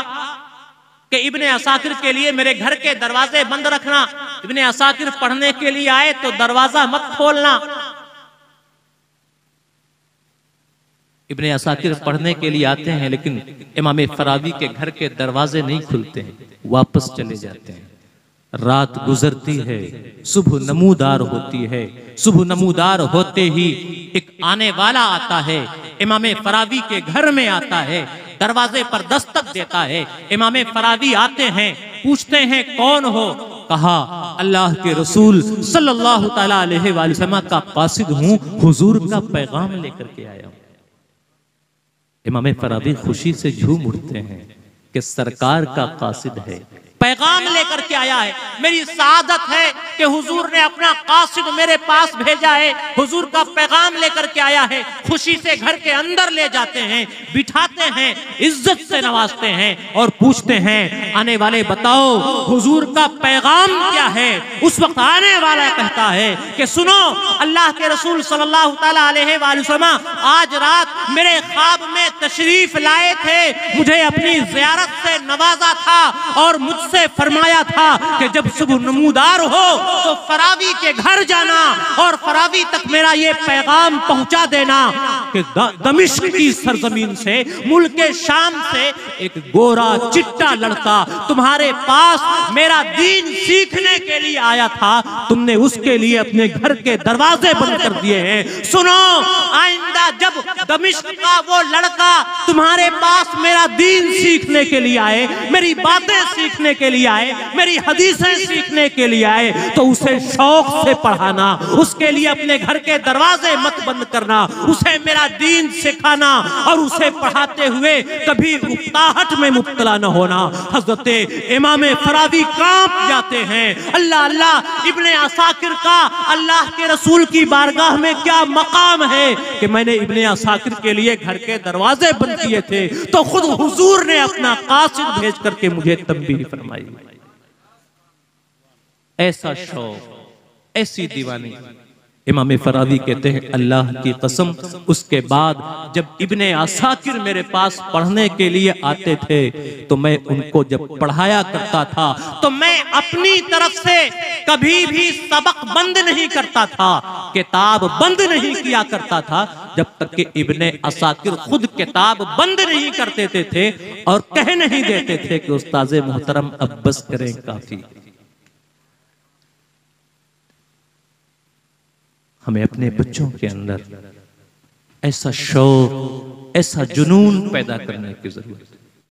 कि इब्ने असाकिर के लिए मेरे घर के दरवाजे बंद रखना, इब्ने असाकिर पढ़ने के लिए आए तो दरवाजा मत खोलना। इब्ने असाकिर पढ़ने के लिए आते हैं लेकिन इमाम फरावी के घर के दरवाजे नहीं खुलते हैं, वापस चले जाते हैं। रात गुजरती है, सुबह नमूदार होती है। सुबह नमूदार होते ही एक आने वाला आता है, इमाम फरावी के घर में आता है, दरवाजे पर दस्तक देता है। इमाम फरावी आते हैं, पूछते हैं कौन हो? कहा अल्लाह के रसूल सल्लल्लाहु तआला अलैहि वसल्लम का कासिद हूं, हुजूर का पैगाम लेकर के आया हूं। इमाम फरावी खुशी से झूम उठते हैं कि सरकार का कासिद है, पैगाम लेकर के आया है। मेरी सादत है कि हुजूर ने अपना कासिद मेरे पास भेजा है, हुजूर का पैगाम लेकर के आया है। खुशी से घर के अंदर ले जाते हैं, बिठाते हैं, इज्जत से नवाजते हैं और पूछते हैं आने वाले बताओ हुजूर का पैगाम क्या है। उस वक्त आने वाला कहता है कि सुनो, अल्लाह के रसूल सल्लल्लाहु तआला अलैहि वसल्लम आज रात मेरे ख्वाब में तशरीफ लाए थे, मुझे अपनी ज़ियारत से नवाजा था और मुझसे फरमाया था कि जब सुबह नमूदार हो तो फरावी के घर जाना और फरावी तक मेरा ये पैगाम पहुंचा देना कि दमिश्क की सरजमीन से, मुल्क शाम से एक गोरा चिट्टा लड़का तुम्हारे पास मेरा दीन सीखने के लिए आया था, तुमने उसके लिए अपने घर के दरवाजे बंद कर दिए हैं। सुनो, आइंदा जब दमिश्क का वो लड़का तुम्हारे पास मेरा दीन सीखने के लिए आए, मेरी बातें सीखने के लिए आए, मेरी हदीसें सीखने के लिए आए, तो उसे शौक से पढ़ाना, उसके लिए अपने घर के दरवाजे मत बंद करना, उसे मेरा दीन सिखाना और उसे पढ़ाते हुए कभी उकताहट में मुब्तला न होना। हजरत इमाम फरावी कांप जाते हैं। अल्लाह अल्लाह, इब्ने असाकिर का अल्लाह के रसूल की बारगाह में क्या मकाम है कि मैंने इब्ने असाकिर के लिए घर के दरवाजे बंद किए थे तो खुद हुजूर ने अपना कासिद भेज करके मुझे तंबीह फरमाई। ऐसा शौक, ऐसी दीवानी। इमाम फरावी कहते हैं अल्लाह की कसम, उसके बाद जब इब्ने असाकिर मेरे पास पढ़ने के लिए आते थे तो मैं उनको जब पढ़ाया करता था तो मैं अपनी तरफ से कभी भी सबक बंद नहीं करता था, किताब बंद नहीं किया करता था, जब तक कि इब्ने असाकिर खुद किताब बंद नहीं कर देते थे और कह नहीं देते थे कि उस्ताज़े मोहतरम अब बस करें, काफी। हमें अपने बच्चों के अंदर ऐसा शौक, ऐसा जुनून पैदा करने की जरूरत है।